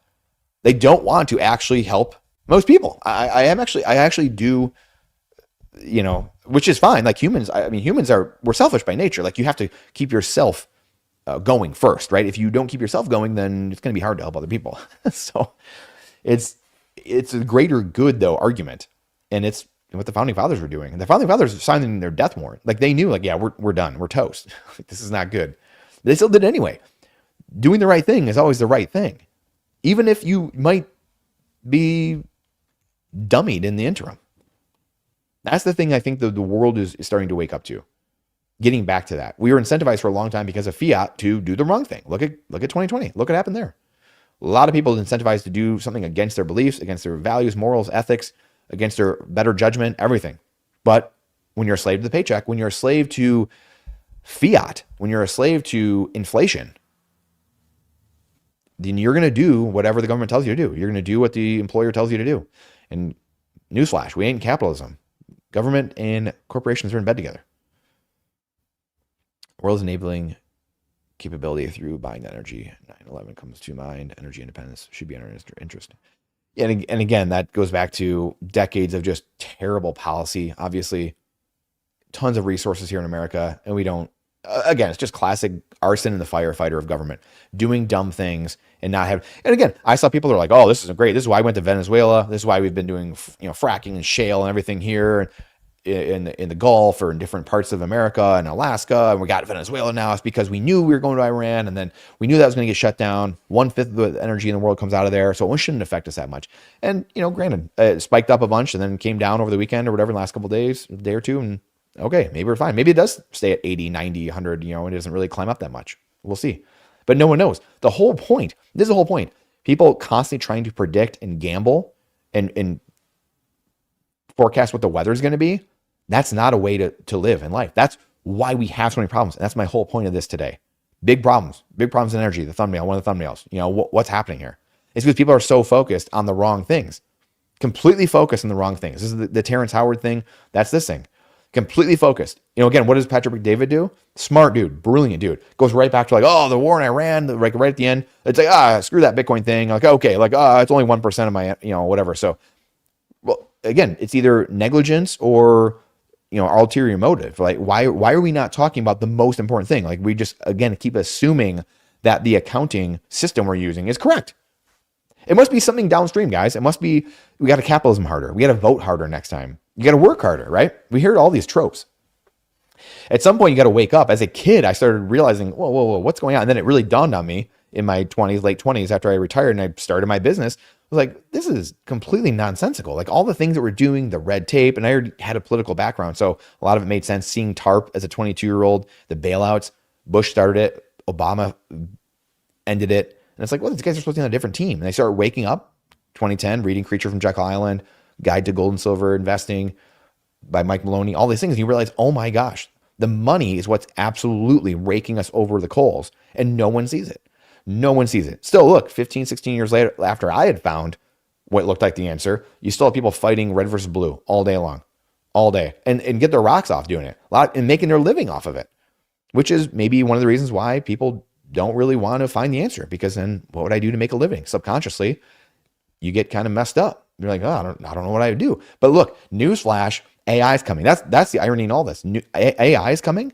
They don't want to actually help most people. I actually do, which is fine. Like humans, we're selfish by nature. Like, you have to keep yourself going first, right? If you don't keep yourself going, then it's going to be hard to help other people. So it's a greater good though argument. And it's what the founding fathers were doing. And the founding fathers signing their death warrant. Like, they knew, like, yeah, we're done. We're toast. Like, this is not good. They still did it anyway. Doing the right thing is always the right thing. Even if you might be dummied in the interim. That's the thing I think the world is starting to wake up to. Getting back to that. We were incentivized for a long time because of fiat to do the wrong thing. Look at 2020. Look what happened there. A lot of people incentivized to do something against their beliefs, against their values, morals, ethics, against their better judgment, everything. But when you're a slave to the paycheck, when you're a slave to fiat, when you're a slave to inflation, then you're going to do whatever the government tells you to do. You're going to do what the employer tells you to do. And newsflash, we ain't in capitalism. Government and corporations are in bed together. World's enabling capability through buying energy. 9/11 comes to mind. Energy independence should be in our interest. And again, that goes back to decades of just terrible policy. Obviously, tons of resources here in America, and we don't. Again, it's just classic arson in the firefighter of government, doing dumb things and not have. And again, I saw people that are like, "Oh, this isn't great. This is why I went to Venezuela. This is why we've been doing, fracking and shale and everything here in the Gulf or in different parts of America and Alaska. And we got Venezuela now. It's because we knew we were going to Iran, and then we knew that was going to get shut down. 1/5 of the energy in the world comes out of there, so it shouldn't affect us that much. And granted, it spiked up a bunch and then came down over the weekend or whatever in the last couple of days, a day or two, and okay, maybe we're fine. Maybe it does stay at 80, 90, 100, and it doesn't really climb up that much. We'll see. But no one knows. This is the whole point. People constantly trying to predict and gamble and forecast what the weather is going to be. That's not a way to live in life. That's why we have so many problems. And that's my whole point of this today. Big problems in energy. The thumbnail, one of the thumbnails. What's happening here? It's because people are so focused on the wrong things, completely focused on the wrong things. This is the Terrence Howard thing. That's this thing. Completely focused. Again, what does Patrick McDavid do? Smart dude, brilliant dude. Goes right back to the war in Iran, right at the end. It's screw that Bitcoin thing. Okay, it's only 1% of my, whatever. So, well, again, it's either negligence or, ulterior motive. Why are we not talking about the most important thing? We just, again, keep assuming that the accounting system we're using is correct. It must be something downstream, guys. It must be, we got to capitalism harder. We got to vote harder next time. You got to work harder, right? We hear all these tropes. At some point, you got to wake up. As a kid, I started realizing, whoa, what's going on? And then it really dawned on me in my 20s, late 20s, after I retired and I started my business. I was like, this is completely nonsensical. All the things that we're doing, the red tape, and I already had a political background. So a lot of it made sense. Seeing TARP as a 22-year-old, the bailouts, Bush started it, Obama ended it. And it's these guys are supposed to be on a different team. And they started waking up, 2010, reading Creature from Jekyll Island, Guide to Gold and Silver Investing by Mike Maloney, all these things. And you realize, oh my gosh, the money is what's absolutely raking us over the coals. And no one sees it. No one sees it. Still, look, 15, 16 years later, after I had found what looked like the answer, you still have people fighting red versus blue all day long, all day, and get their rocks off doing it, and making their living off of it, which is maybe one of the reasons why people don't really want to find the answer, because then what would I do to make a living? Subconsciously, you get kind of messed up. You're like, I don't know what I would do. But look, newsflash, AI is coming. That's the irony in all this. AI is coming.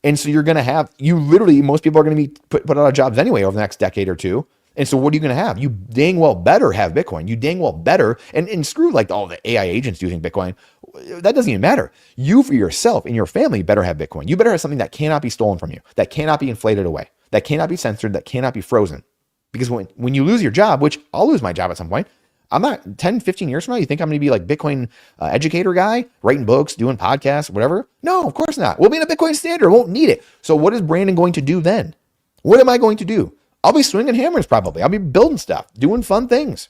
And so you're going to have, most people are going to be put out of jobs anyway over the next decade or two. And so what are you going to have? You dang well better have Bitcoin. You dang well better, and screw all the AI agents using Bitcoin. That doesn't even matter. You for yourself and your family better have Bitcoin. You better have something that cannot be stolen from you, that cannot be inflated away, that cannot be censored, that cannot be frozen. Because when you lose your job, which I'll lose my job at some point, I'm not 10, 15 years from now. You think I'm going to be Bitcoin educator guy, writing books, doing podcasts, whatever? No, of course not. We'll be in a Bitcoin standard. Won't need it. So what is Brandon going to do then? What am I going to do? I'll be swinging hammers probably. I'll be building stuff, doing fun things,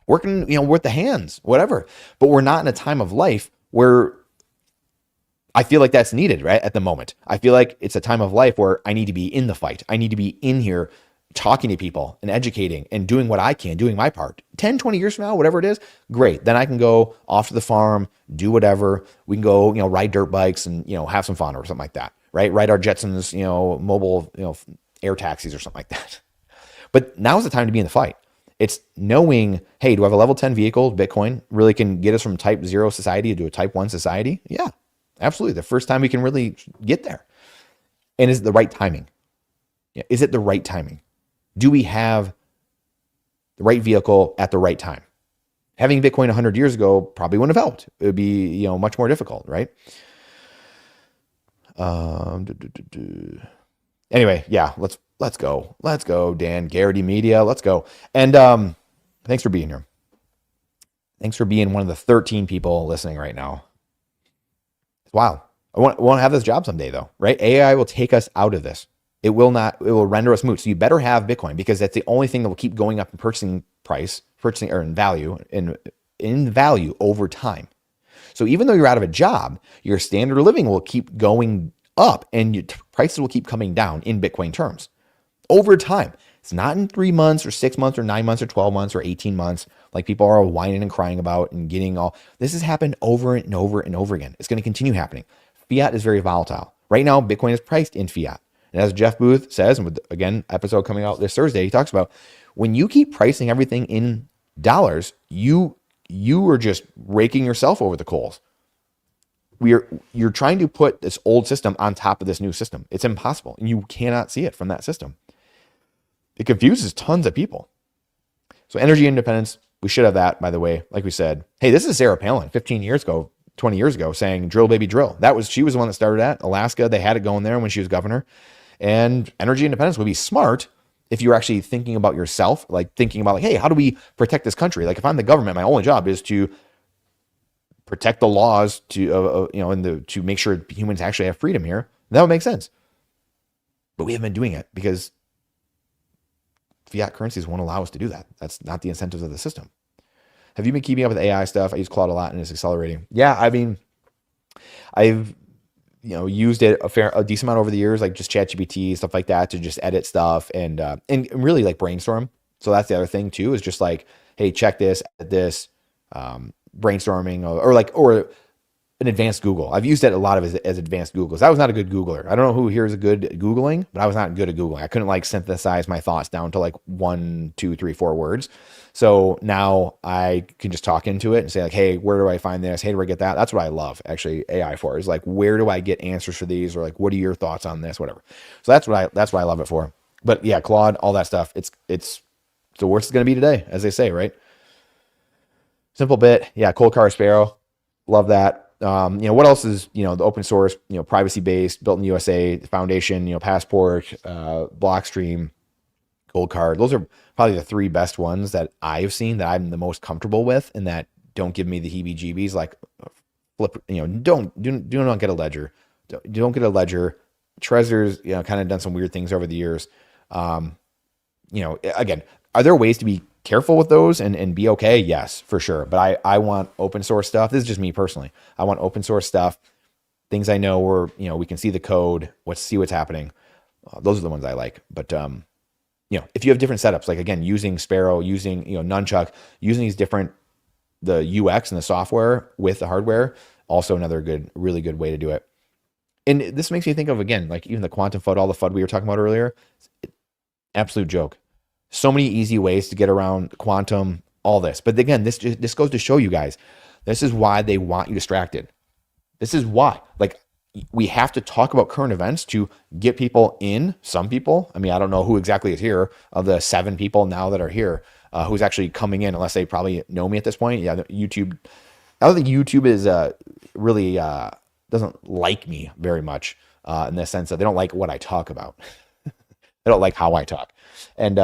working, with the hands, whatever. But we're not in a time of life where I feel like that's needed, right? At the moment, I feel like it's a time of life where I need to be in the fight. I need to be in here talking to people and educating and doing what I can, doing my part. 10, 20 years from now, whatever it is, great. Then I can go off to the farm, do whatever. We can go, ride dirt bikes and, have some fun or something like that, right? Ride our Jetsons, mobile, air taxis or something like that. But now's the time to be in the fight. It's knowing, hey, do I have a level 10 vehicle? Bitcoin really can get us from type 0 society to a type 1 society? Yeah, absolutely. The first time we can really get there. And is it the right timing? Yeah. Is it the right timing? Do we have the right vehicle at the right time? Having Bitcoin 100 years ago probably wouldn't have helped. It would be, much more difficult, right? Anyway, yeah, let's go, Dan, Garrity Media, let's go. And thanks for being here. Thanks for being one of the 13 people listening right now. It's wild. I want to have this job someday though, right? AI will take us out of this. It will render us moot. So you better have Bitcoin, because that's the only thing that will keep going up in purchasing or in value over time. So even though you're out of a job, your standard of living will keep going up and your prices will keep coming down in Bitcoin terms over time. It's not in 3 months or 6 months or 9 months or 12 months or 18 months, like people are whining and crying about and getting all. This has happened over and over and over again. It's going to continue happening. Fiat is very volatile. Right now, Bitcoin is priced in fiat. And as Jeff Booth says, and with, again, episode coming out this Thursday, he talks about when you keep pricing everything in dollars, you are just raking yourself over the coals. You're trying to put this old system on top of this new system. It's impossible. And you cannot see it from that system. It confuses tons of people. So energy independence, we should have that, by the way. Like we said, hey, this is Sarah Palin 15 years ago, 20 years ago saying drill, baby, drill. She was the one that started that. Alaska, they had it going there when she was governor. And energy independence would be smart if you're actually thinking about yourself, like thinking about hey, how do we protect this country? Like if I'm the government, my only job is to protect the laws to make sure humans actually have freedom here. That would make sense. But we haven't been doing it because fiat currencies won't allow us to do that. That's not the incentives of the system. Have you been keeping up with AI stuff? I use Claude a lot and it's accelerating. Yeah, I mean, I've used it a decent amount over the years, like just ChatGPT, stuff like that, to just edit stuff and really like brainstorm. So that's the other thing too, is just like, hey, check this, edit this, brainstorming, or an advanced Google. I've used it a lot as advanced Google, because I was not a good Googler. I don't know who here is good at Googling, but I was not good at Googling. I couldn't like synthesize my thoughts down to like 1, 2, 3, 4 words. So now I can just talk into it and say like, hey, where do I find this? Hey, do I get that? That's what I love actually AI for, is like, where do I get answers for these? Or like, what are your thoughts on this? Whatever. So that's what I love it for. But yeah, Claude, all that stuff. It's the worst it's going to be today, as they say, right? Simple bit. Yeah. Cold Car Sparrow. Love that. What else is, the open source, privacy based, built in the USA, Foundation, Passport, Blockstream, Gold Card. Those are probably the 3 best ones that I've seen that I'm the most comfortable with, and that don't give me the heebie-jeebies. Like, flip, do not get a Ledger. Don't get a Ledger. Trezor's, kind of done some weird things over the years. Again, are there ways to be careful with those and be okay? Yes, for sure. But I want open source stuff. This is just me personally. I want open source stuff, things I know where, we can see the code, see what's happening. Those are the ones I like. But, if you have different setups, like again, using Sparrow, using, Nunchuck, using these different, the UX and the software with the hardware, also another really good way to do it. And this makes me think of, again, like even the quantum FUD, all the FUD we were talking about earlier, absolute joke. So many easy ways to get around quantum, all this. But again, this goes to show you guys, this is why they want you distracted. This is why, like, we have to talk about current events to get people in. Some people, I mean, I don't know who exactly is here of the 7 people now that are here, who's actually coming in, unless they probably know me at this point. Yeah, YouTube. I don't think YouTube is really doesn't like me very much in the sense that they don't like what I talk about. They don't like how I talk, and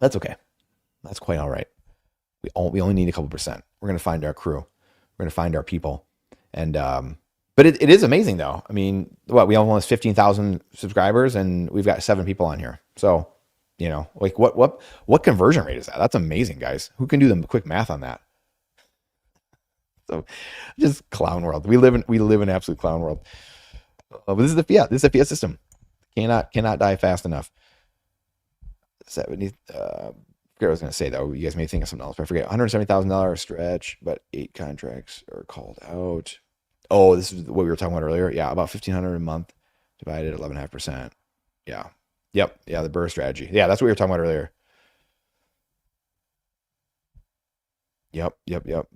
that's okay. That's quite all right. We only need a couple percent. We're gonna find our crew. We're gonna find our people, and but it is amazing though. I mean, we almost 15,000 subscribers, and we've got 7 people on here. So, like what conversion rate is that? That's amazing, guys. Who can do the quick math on that? So, just clown world. We live in absolute clown world. But this is the fiat. This is the fiat system. Cannot die fast enough. 70. Forget what I was going to say though. You guys may think of something else, but I forget. $170,000 stretch, but 8 contracts are called out. Oh, this is what we were talking about earlier. Yeah, about $1,500 a month divided 11.5%. Yeah. Yep. Yeah, the Burr strategy. Yeah, that's what we were talking about earlier. Yep.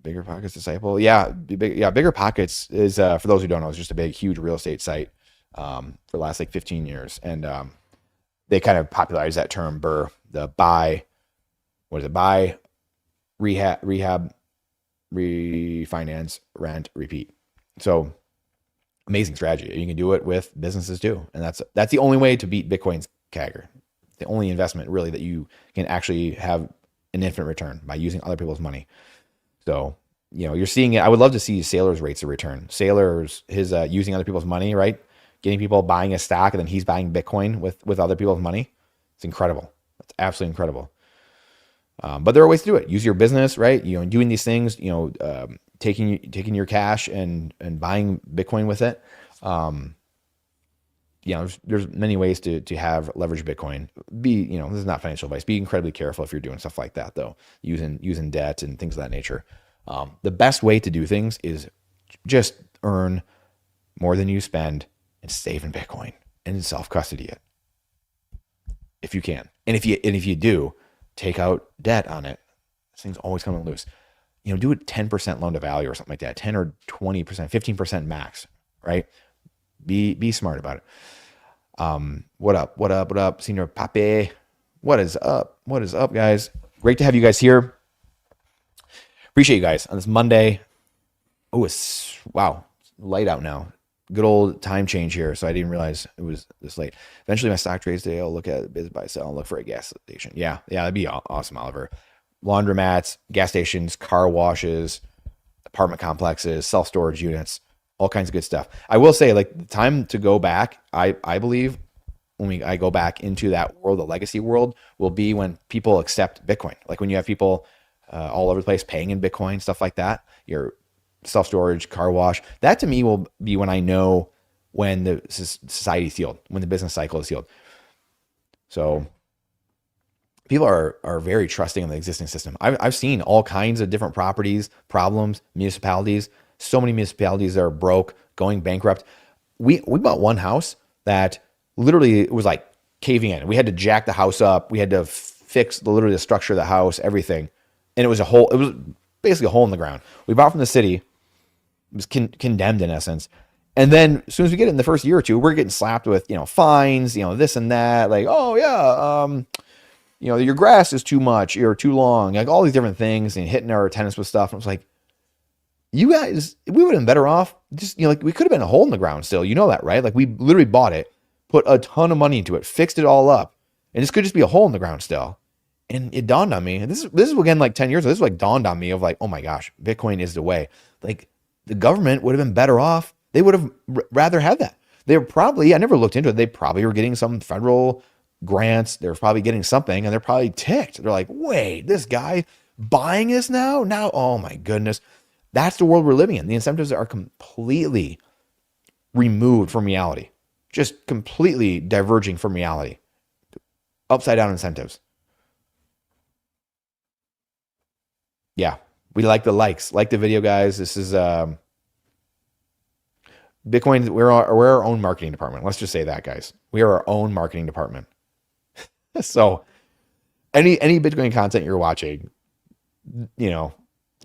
Bigger Pockets Disciple. Yeah, Bigger Pockets is for those who don't know, it's just a big, huge real estate site for the last like 15 years, and they kind of popularized that term Burr, the buy, rehab, refinance, rent, repeat. So amazing strategy. You can do it with businesses too, and that's the only way to beat Bitcoin's CAGR. The only investment really that you can actually have an infinite return by using other people's money. So, you're seeing it. I would love to see Saylor's rates of return. Saylor's his using other people's money, right? Getting people buying a stock, and then he's buying Bitcoin with other people's money. It's incredible. It's absolutely incredible. But there are ways to do it. Use your business, right? Doing these things, taking your cash and buying Bitcoin with it. There's many ways to have leverage Bitcoin. This is not financial advice. Be incredibly careful if you're doing stuff like that though, using debt and things of that nature. The best way to do things is just earn more than you spend and save in Bitcoin and self-custody it if you can. And if you do, take out debt on it. This thing's always coming loose. Do it 10% loan to value or something like that, 10 or 20%, 15% max, right? Be smart about it. What up, Senior Pape? What is up, guys? Great to have you guys here. Appreciate you guys on this Monday. Oh, it's light out now. Good old time change here, so I didn't realize it was this late. Eventually, my stock trades today. I'll look at biz, buy, sell, and look for a gas station. Yeah, that'd be awesome, Oliver. Laundromats, gas stations, car washes, apartment complexes, self-storage units, all kinds of good stuff. I will say, like, the time to go back, I believe, when I go back into that world, the legacy world, will be when people accept Bitcoin. Like when you have people all over the place paying in Bitcoin, stuff like that. Your self-storage, car wash. That to me will be when I know when the society is healed, when the business cycle is healed. So people are very trusting of the existing system. I've seen all kinds of different properties, problems, municipalities. So many municipalities are broke, going bankrupt. We bought one house that literally it was like caving in. We had to jack the house up. We had to fix literally the structure of the house, everything, and it was a hole. It was basically a hole in the ground. We bought from the city. It was condemned in essence. And then as soon as we get it in the first year or two, we're getting slapped with, fines, this and that. Like, oh yeah, your grass is too much or too long, like all these different things, and hitting our tenants with stuff. And I was like, you guys, we would have been better off just, like we could have been a hole in the ground still. You know that, right? Like we literally bought it, put a ton of money into it, fixed it all up. And this could just be a hole in the ground still. And it dawned on me, and this is again like 10 years ago, this like dawned on me of like, oh my gosh, Bitcoin is the way. Like the government would have been better off. They would have rather had that. They were probably, I never looked into it. They probably were getting some federal grants. They're probably getting something, and they're probably ticked. They're like, wait, this guy buying this now? Now, oh my goodness. That's the world we're living in. The incentives are completely removed from reality, just completely diverging from reality. Upside down incentives. Yeah, we like the likes. Like the video, guys. This is Bitcoin. We're our own marketing department. Let's just say that, guys. We are our own marketing department. So any Bitcoin content you're watching,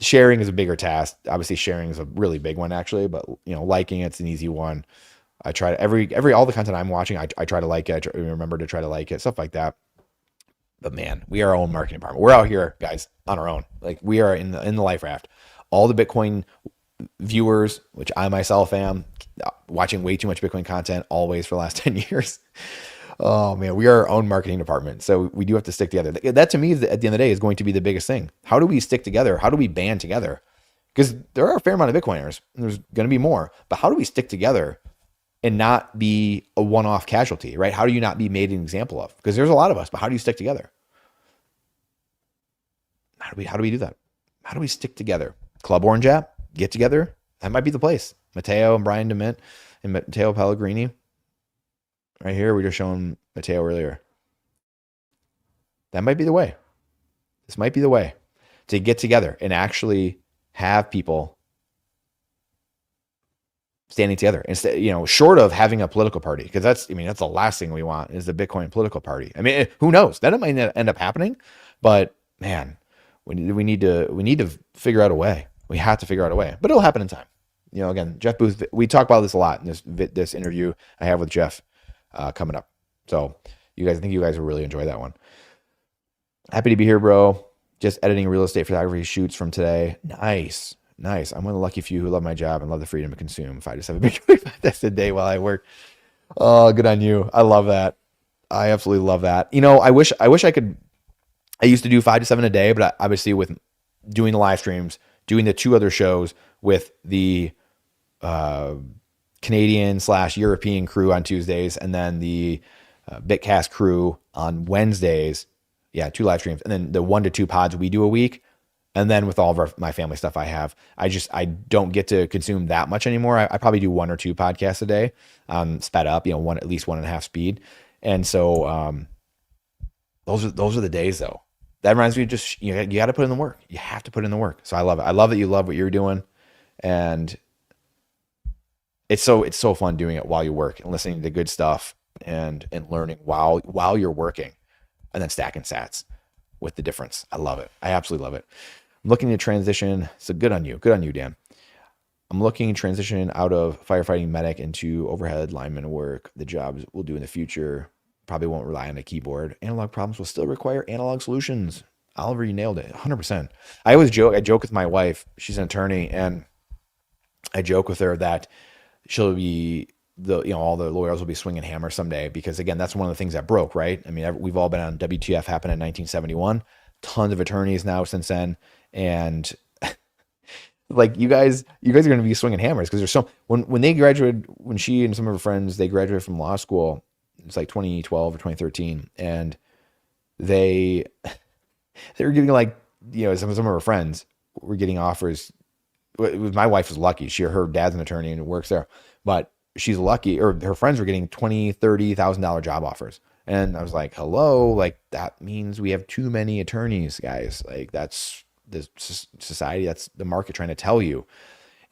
sharing is a bigger task. Obviously, sharing is a really big one, actually. But liking it's an easy one. I try to all the content I'm watching. I try to like it. I remember to try to like it, stuff like that. But man, we are our own marketing department. We're out here, guys, on our own. Like we are in the life raft. All the Bitcoin viewers, which I myself am, watching way too much Bitcoin content always for the last 10 years. Oh man, we are our own marketing department. So we do have to stick together. That to me, at the end of the day, is going to be the biggest thing. How do we stick together? How do we band together? Because there are a fair amount of Bitcoiners. There's going to be more. But how do we stick together and not be a one-off casualty, right? How do you not be made an example of? Because there's a lot of us, but how do you stick together? How do we do that? How do we stick together? Club Orange app, get together. That might be the place. Matteo and Brian DeMint and Matteo Pellegrini. Right here, we were just showing Matteo earlier. That might be the way. This might be the way to get together and actually have people standing together instead, short of having a political party, because that's the last thing we want is the Bitcoin political party. I mean, who knows? That might end up happening, but man, we need to figure out a way. We have to figure out a way, but it'll happen in time. Again, Jeff Booth, we talk about this a lot in this interview I have with Jeff coming up. So I think you guys will really enjoy that one. Happy to be here, bro. Just editing real estate photography shoots from today. Nice. I'm one of the lucky few who love my job and love the freedom to consume 5 to 7 Bitcoin that's a day while I work. Oh, good on you. I love that. I absolutely love that. I wish I could. I used to do 5 to 7 a day, but obviously with doing the live streams, doing the 2 other shows with the Canadian/European crew on Tuesdays, and then the Bitcast crew on Wednesdays. Yeah, 2 live streams, and then the 1 to 2 pods we do a week. And then with all of my family stuff I have, I don't get to consume that much anymore. I probably do 1 or 2 podcasts a day, sped up, at least 1.5 speed. And so those are the days though. That reminds me, just you got to put in the work. You have to put in the work. So I love it. I love that you love what you're doing, and it's so fun doing it while you work and listening to good stuff and learning while you're working, and then stacking sats with the difference. I love it. I absolutely love it. I'm looking to transition. So good on you. Good on you, Dan. I'm looking to transition out of firefighting medic into overhead lineman work. The jobs we'll do in the future probably won't rely on a keyboard. Analog problems will still require analog solutions. Oliver, you nailed it. 100%. I joke with my wife. She's an attorney, and I joke with her that she'll be all the lawyers will be swinging hammers someday, because again, that's one of the things that broke, right? I mean, we've all been on WTF happened in 1971, tons of attorneys now since then. And like you guys are going to be swinging hammers, because there's when they graduated, when she and some of her friends, they graduated from law school, it's like 2012 or 2013. And they were getting some of her friends were getting offers. My wife was lucky. Her dad's an attorney and works there, but she's lucky, or her friends were getting $20,000, $30,000 job offers. And I was like, hello, like that means we have too many attorneys, guys. Like that's the society, that's the market trying to tell you.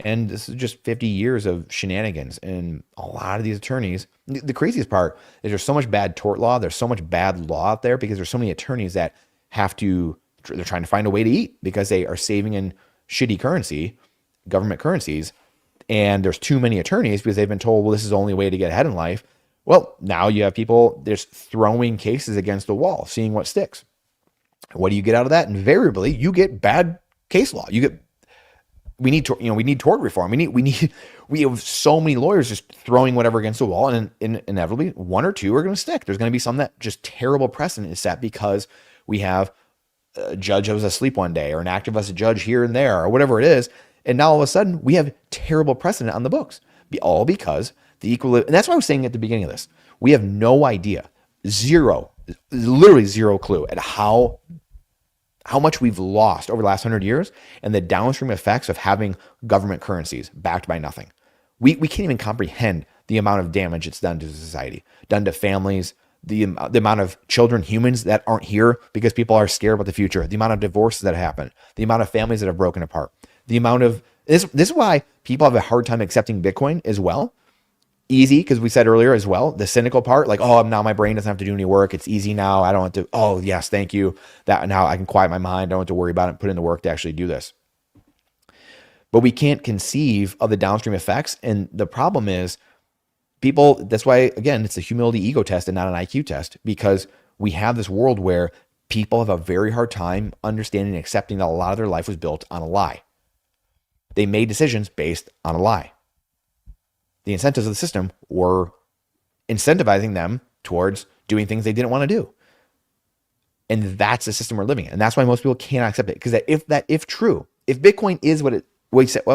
And this is just 50 years of shenanigans. And a lot of these attorneys, the craziest part is there's so much bad tort law. There's so much bad law out there because there's so many attorneys that they're trying to find a way to eat because they are saving in shitty currency, government currencies. And there's too many attorneys because they've been told, well, this is the only way to get ahead in life. Well, now you have people just throwing cases against the wall, seeing what sticks. What do you get out of that? Invariably, you get bad case law. We need tort reform. We have so many lawyers just throwing whatever against the wall, and inevitably one or two are going to stick. There's going to be some that just terrible precedent is set because we have a judge that was asleep one day, or an activist judge here and there, or whatever it is, and now all of a sudden we have terrible precedent on the books, all because the equilibrium. And that's why I was saying at the beginning of this, we have no idea, literally zero clue at how much we've lost over the last 100 years and the downstream effects of having government currencies backed by nothing. We can't even comprehend the amount of damage it's done to society, done to families, the amount of children, humans that aren't here because people are scared about the future, the amount of divorces that happen, the amount of families that have broken apart, the amount of this is why people have a hard time accepting Bitcoin as well. Easy, because we said earlier as well, the cynical part, like, oh, now my brain doesn't have to do any work. It's easy now. I don't have to, oh, yes, thank you. That now I can quiet my mind. I don't have to worry about it, put in the work to actually do this. But we can't conceive of the downstream effects. And the problem is that's why, again, it's a humility ego test and not an IQ test, because we have this world where people have a very hard time understanding and accepting that a lot of their life was built on a lie. They made decisions based on a lie. The incentives of the system were incentivizing them towards doing things they didn't want to do. And that's the system we're living in. And that's why most people cannot accept it. Because if true, if Bitcoin is what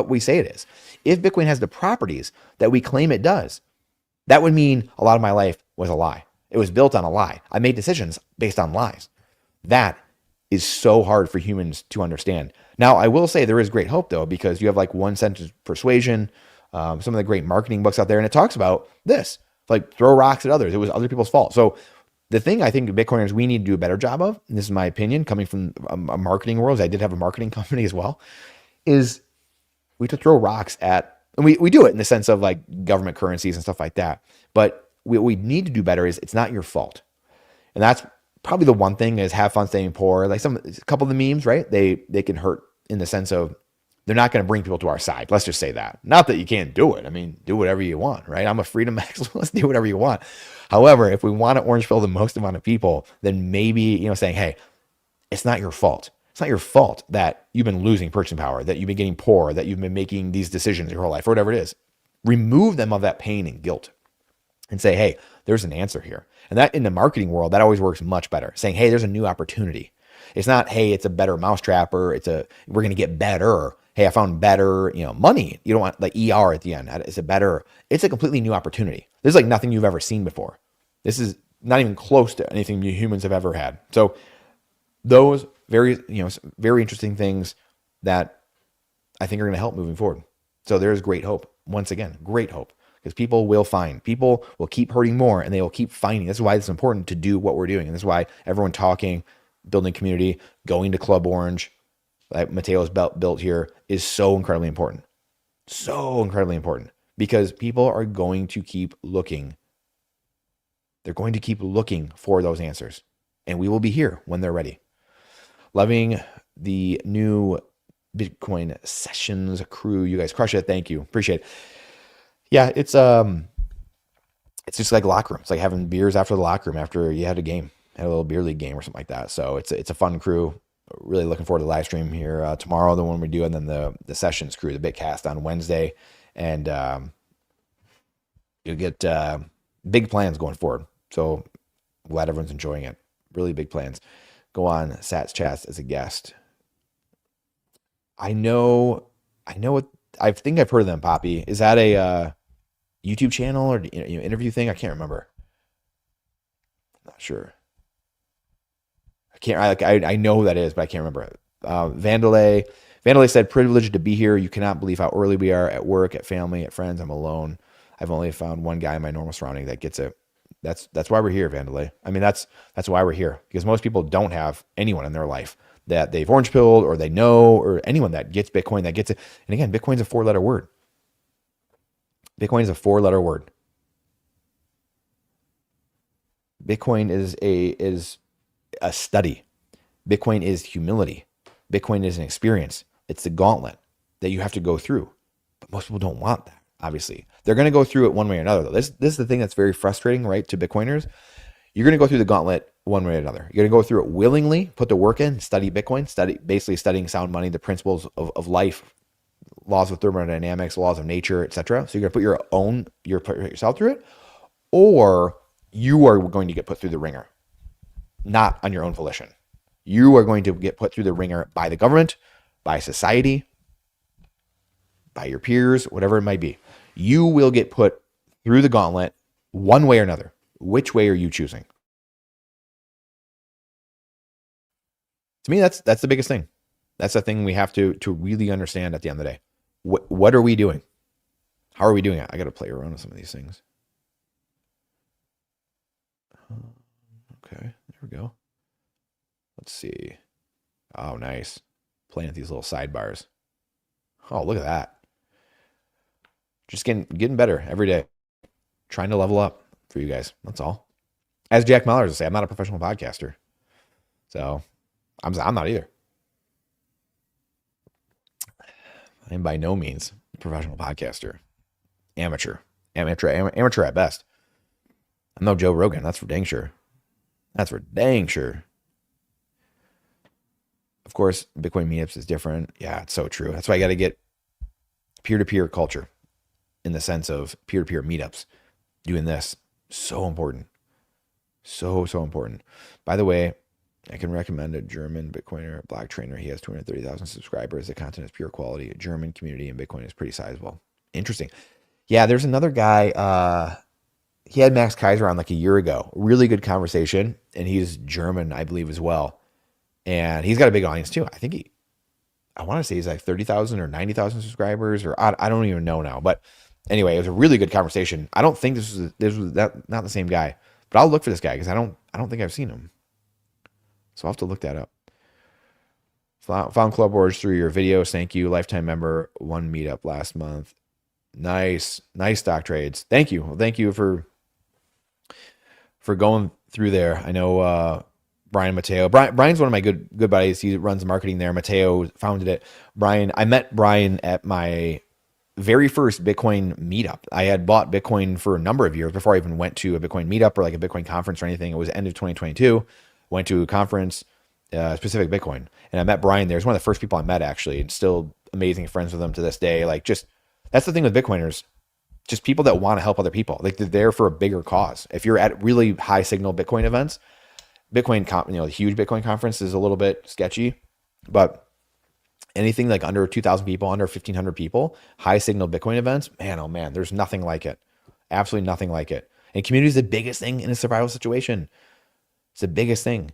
we say it is, if Bitcoin has the properties that we claim it does, that would mean a lot of my life was a lie. It was built on a lie. I made decisions based on lies. That is so hard for humans to understand. Now, I will say there is great hope, though, because you have like One Sentence Persuasion, some of the great marketing books out there, and it talks about this, like throw rocks at others. It was other people's fault. So the thing I think Bitcoiners, we need to do a better job of, and this is my opinion coming from a marketing world, I did have a marketing company as well, is we have to throw rocks at, and we do it in the sense of like government currencies and stuff like that. But what we need to do better is it's not your fault. And that's probably the one thing is have fun staying poor. Like a couple of the memes, right? They can hurt in the sense of they're not going to bring people to our side. Let's just say that. Not that you can't do it. I mean, do whatever you want, right? I'm a freedom maximalist. Do whatever you want. However, if we want to orange pill the most amount of people, then maybe, saying, hey, it's not your fault. It's not your fault that you've been losing purchasing power, that you've been getting poor, that you've been making these decisions your whole life, or whatever it is. Remove them of that pain and guilt and say, hey, there's an answer here. And that in the marketing world, that always works much better. Saying, hey, there's a new opportunity. It's not, hey, it's a better mousetrap, or we're going to get better. Hey, I found better, money. You don't want like ER at the end. It's a completely new opportunity. This is like nothing you've ever seen before. This is not even close to anything humans have ever had. So those very interesting things that I think are going to help moving forward. So there's great hope. Once again, great hope, because people will keep hurting more, and they will keep finding. This is why it's important to do what we're doing. And this is why everyone talking, building community, going to Club Orange, like Mateo's built here, is so incredibly important. So incredibly important, because people are going to keep looking. They're going to keep looking for those answers, and we will be here when they're ready. Loving the new Bitcoin Sessions crew. You guys crush it. Thank you. Appreciate it. Yeah, it's just like locker room. It's like having beers after the locker room after you had a little beer league game or something like that. So it's a fun crew. Really looking forward to the live stream here tomorrow, the one we do, and then the Sessions crew, the Bitcast on Wednesday, and you'll get big plans going forward. So glad everyone's enjoying it. Really big plans. Go on Sats Chats as a guest. I know what I think I've heard of them, Poppy. Is that a YouTube channel or interview thing? I can't remember. I'm not sure. I know who that is, but I can't remember it. Vandalay said, privileged to be here. You cannot believe how early we are at work, at family, at friends. I'm alone. I've only found one guy in my normal surrounding that gets it. That's why we're here, Vandalay. I mean, that's why we're here, because most people don't have anyone in their life that they've orange pilled or they know, or anyone that gets Bitcoin that gets it. And again, Bitcoin's a 4-letter word. Bitcoin is a 4-letter word. Bitcoin is a study. Bitcoin is humility. Bitcoin is an experience. It's the gauntlet that you have to go through. But most people don't want that, obviously. They're going to go through it one way or another, though. This is the thing that's very frustrating, right, to Bitcoiners. You're going to go through the gauntlet one way or another. You're going to go through it willingly, put the work in, study Bitcoin, basically studying sound money, the principles of life, laws of thermodynamics, laws of nature, etc. So you're going to put yourself through it, or you are going to get put through the ringer, not on your own volition. You are going to get put through the ringer by the government, by society, by your peers, whatever it might be. You will get put through the gauntlet one way or another. Which way are you choosing? To me, that's the biggest thing. That's the thing we have to really understand at the end of the day. What are we doing? How are we doing it? I got to play around with some of these things. Okay, there we go. Let's see. Oh, nice. Playing with these little sidebars. Oh, look at that. Just getting better every day. Trying to level up for you guys. That's all. As Jack Mallers would say, I'm not a professional podcaster. So I'm not either. I am by no means a professional podcaster. Amateur at best. I'm no Joe Rogan. That's for dang sure. Of course, Bitcoin meetups is different. Yeah, it's so true. That's why I got to get peer-to-peer culture in the sense of peer-to-peer meetups. Doing this, so important. So important. By the way, I can recommend a German Bitcoiner, Black Trainer. He has 230,000 subscribers. The content is pure quality. A German community in Bitcoin is pretty sizable. Interesting. Yeah, there's another guy. He had Max Kaiser on like a year ago. Really good conversation. And he's German, I believe, as well. And he's got a big audience too. I want to say he's like 30,000 or 90,000 subscribers, or I don't even know now. But anyway, it was a really good conversation. I don't think this was not the same guy, but I'll look for this guy because I don't think I've seen him. So I'll have to look that up. Found Club Wars through your videos. Thank you. Lifetime member, 1 meetup last month. Nice stock trades. Thank you. Thank you for going through there. I know Brian Mateo. Brian's one of my good buddies. He runs marketing there. Mateo founded it. I met Brian at my very first Bitcoin meetup. I had bought Bitcoin for a number of years before I even went to a Bitcoin meetup or like a Bitcoin conference or anything. It was end of 2022. Went to a conference, specific Bitcoin, and I met Brian there. He's one of the first people I met, actually, and still amazing friends with him to this day. Like, just that's the thing with Bitcoiners, just people that want to help other people. Like, they're there for a bigger cause. If you're at really high signal Bitcoin events, the huge Bitcoin conference is a little bit sketchy, but anything like under 2,000 people, under 1,500 people, high signal Bitcoin events, man, oh man, there's nothing like it. Absolutely nothing like it. And community is the biggest thing in a survival situation. It's the biggest thing.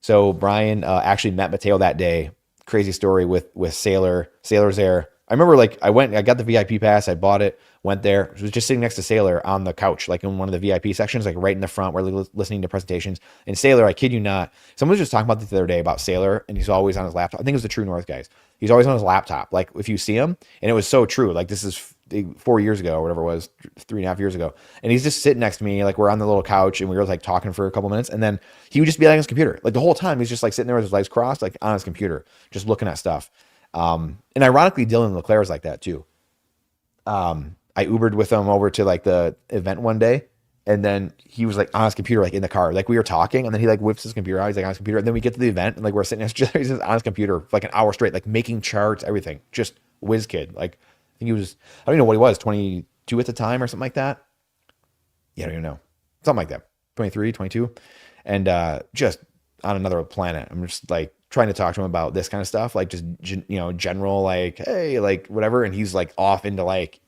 So Brian actually met Mateo that day. Crazy story with Sailor. Sailor's there. I remember I got the VIP pass. I bought it, went there. I was just sitting next to Sailor on the couch, like in one of the VIP sections, like right in the front where we're listening to presentations. And Sailor, I kid you not, someone was just talking about this the other day about Sailor, and he's always on his laptop. I think it was the True North guys. He's always on his laptop. Like if you see him, and it was so true. Like this is 4 years ago or whatever it was, 3.5 years ago. And he's just sitting next to me, like we're on the little couch and we were like talking for a couple minutes. And then he would just be like on his computer. Like the whole time he's just like sitting there with his legs crossed, like on his computer, just looking at stuff. And ironically, Dylan LeClaire was like that too. I Ubered with him over to like the event one day. And then he was like on his computer, like in the car, like we were talking, and then he like whips his computer out. He's like on his computer. And then we get to the event and like we're sitting next to each other. He's just on his computer for like an hour straight, like making charts, everything. Just whiz kid. Like I think he was, I don't even know what he was, 22 at the time or something like that. Yeah, I don't even know. Something like that. 23, 22. And just on another planet. I'm just like trying to talk to him about this kind of stuff. Like just, general, like, hey, like whatever. And he's like off into like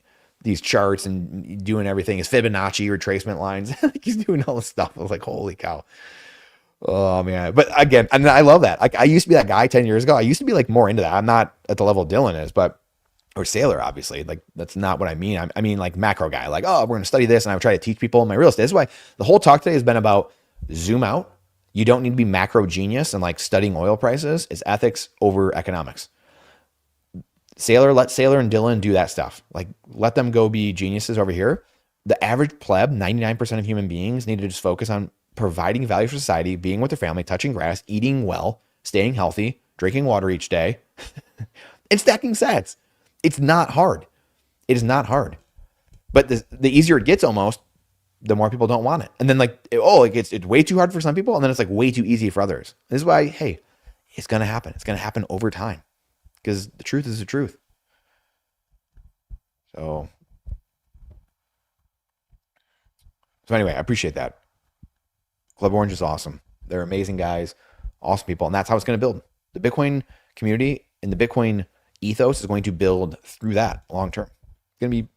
these charts and doing everything. His Fibonacci retracement lines. He's doing all this stuff. I was like, holy cow. Oh man. But again, and I love that. Like I used to be that guy 10 years ago. I used to be like more into that. I'm not at the level Dylan is, but or sailor, obviously. Like that's not what I mean. I mean like macro guy. Like, oh, we're going to study this, and I would try to teach people my real estate. This is why the whole talk today has been about zoom out. You don't need to be macro genius and like studying oil prices. It's ethics over economics. Sailor, let Sailor and Dylan do that stuff. Like, let them go be geniuses over here. The average pleb, 99% of human beings need to just focus on providing value for society, being with their family, touching grass, eating well, staying healthy, drinking water each day, and stacking sats. It's not hard. It is not hard. But the easier it gets almost, the more people don't want it. And then it's way too hard for some people, and then it's like way too easy for others. This is why, hey, it's going to happen. It's going to happen over time because the truth is the truth. So, so anyway, I appreciate that. Club Orange is awesome. They're amazing guys, awesome people, and that's how it's going to build. The Bitcoin community and the Bitcoin ethos is going to build through that long term. It's going to be,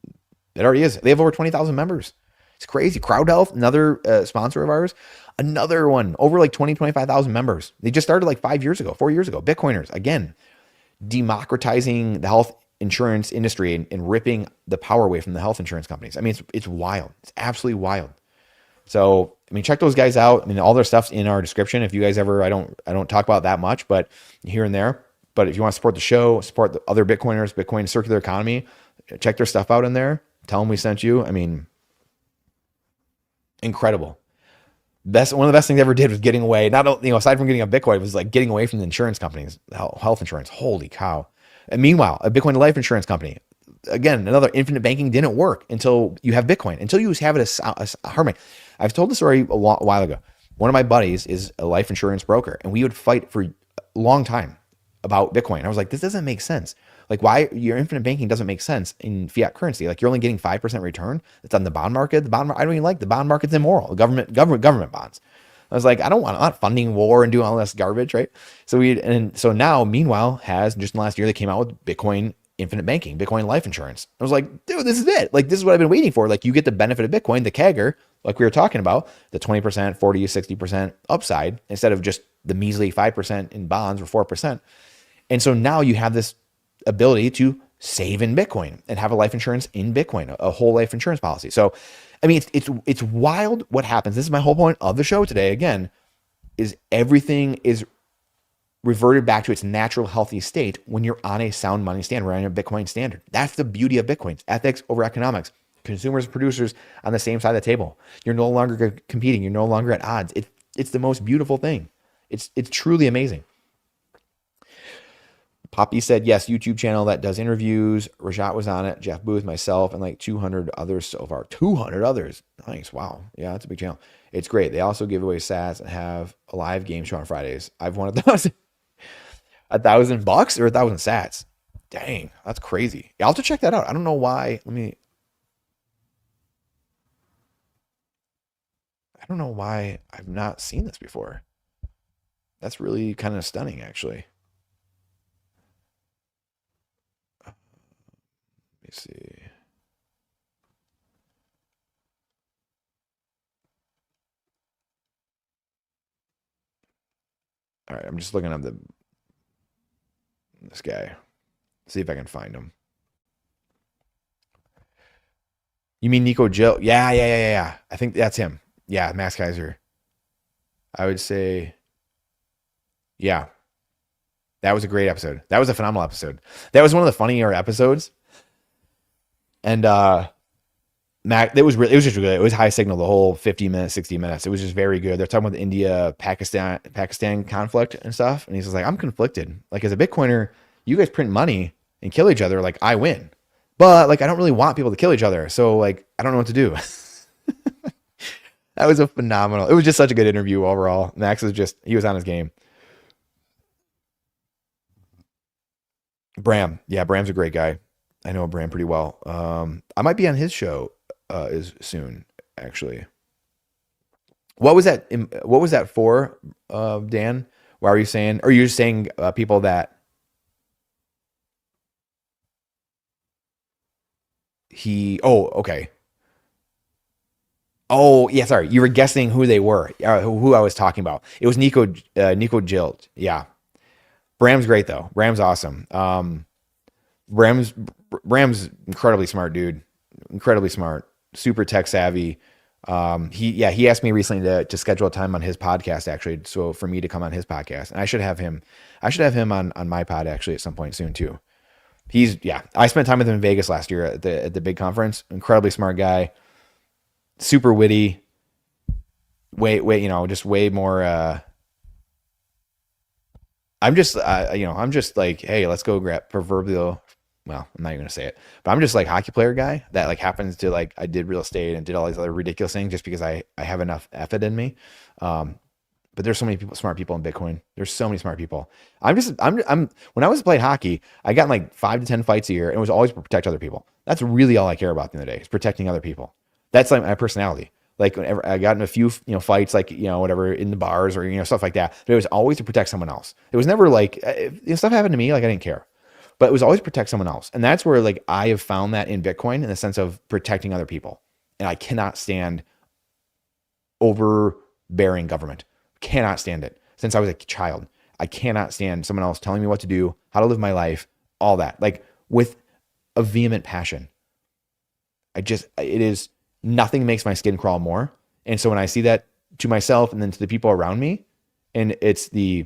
it already is. They have over 20,000 members. It's crazy. Crowd Health, another sponsor of ours, another one, over like 25,000 members. They just started like 4 years ago. Bitcoiners, again, democratizing the health insurance industry and ripping the power away from the health insurance companies. I mean, it's wild. It's absolutely wild. So, I mean, check those guys out. I mean, all their stuff's in our description. If you guys ever, I don't talk about that much, but here and there. But if you want to support the show, support the other Bitcoiners, Bitcoin circular economy, check their stuff out in there. Tell them we sent you. I mean, incredible. One of the best things I ever did was getting away. Aside from getting a Bitcoin, it was like getting away from the insurance companies, health insurance. Holy cow. And meanwhile, a Bitcoin life insurance company, again, another infinite banking didn't work until you have Bitcoin, until you have it a hermit. I've told the story a while ago. One of my buddies is a life insurance broker, and we would fight for a long time about Bitcoin. I was like, this doesn't make sense. Like, why your infinite banking doesn't make sense in fiat currency? Like, you're only getting 5% return. It's on the bond market. I don't even like the bond market's immoral. The government bonds. I was like, I'm not funding war and doing all this garbage, right? So now, meanwhile, just in the last year, they came out with Bitcoin infinite banking, Bitcoin life insurance. I was like, dude, this is it. Like, this is what I've been waiting for. Like, you get the benefit of Bitcoin, the CAGR, like we were talking about, the 20%, 40, 60% upside instead of just the measly 5% in bonds or 4%. And so now you have this ability to save in Bitcoin and have a life insurance in Bitcoin, a whole life insurance policy. So, I mean, it's wild what happens. This is my whole point of the show today. Again, is everything is reverted back to its natural healthy state when you're on a sound money standard, on a Bitcoin standard. That's the beauty of Bitcoin. It's ethics over economics. Consumers and producers on the same side of the table. You're no longer competing. You're no longer at odds. It's the most beautiful thing. It's truly amazing. Poppy said, yes, YouTube channel that does interviews. Rajat was on it. Jeff Booth, myself, and like 200 others so far. 200 others. Nice. Wow. Yeah, that's a big channel. It's great. They also give away sats and have a live game show on Fridays. I've won $1,000 or 1,000 sats. Dang, that's crazy. I'll have to check that out. I don't know why. I don't know why I've not seen this before. That's really kind of stunning, actually. Let me see. All right, I'm just looking up this guy. See if I can find him. You mean Nico Jill? Yeah. I think that's him. Yeah, Max Kaiser. I would say, yeah, that was a great episode. That was a phenomenal episode. That was one of the funnier episodes. And Mac, it was just really good. It was high signal the whole 50 minutes, 60 minutes. It was just very good. They're talking about the India Pakistan conflict and stuff. And he's just like, I'm conflicted. Like, as a Bitcoiner, you guys print money and kill each other. Like, I win. But like, I don't really want people to kill each other. So like, I don't know what to do. That was it was just such a good interview overall. Max he was on his game. Bram. Yeah, Bram's a great guy. I know Bram pretty well. I might be on his show is soon, actually. What was that? What was that for, Dan? Why were you saying? Or you're saying people that he? Oh, okay. Oh, yeah. Sorry, you were guessing who they were. Who I was talking about. It was Nico Jilt. Yeah, Bram's great though. Bram's awesome. Bram's Bram's incredibly smart dude, incredibly smart, super tech savvy. He asked me recently to schedule a time on his podcast actually, so for me to come on his podcast, and I should have him on my pod actually at some point soon too. I spent time with him in Vegas last year at the big conference. Incredibly smart guy, super witty, just way more. I'm just like, hey, let's go grab proverbial. Well, I'm not even gonna say it, but I'm just like hockey player guy that like happens to like I did real estate and did all these other ridiculous things just because I have enough effort in me. Um, but there's so many smart people in Bitcoin. There's so many smart people. I'm when I was playing hockey, I got in like 5 to 10 fights a year, and it was always to protect other people. That's really all I care about in the day is protecting other people. That's like my personality. Like whenever I got in a few, fights, like, whatever in the bars or, stuff like that, but it was always to protect someone else. It was never like, if stuff happened to me, like I didn't care, but it was always protect someone else. And that's where like I have found that in Bitcoin in the sense of protecting other people. And I cannot stand overbearing government. Cannot stand it since I was a child. I cannot stand someone else telling me what to do, how to live my life, all that, like with a vehement passion. It is nothing makes my skin crawl more. And so when I see that to myself and then to the people around me, and it's the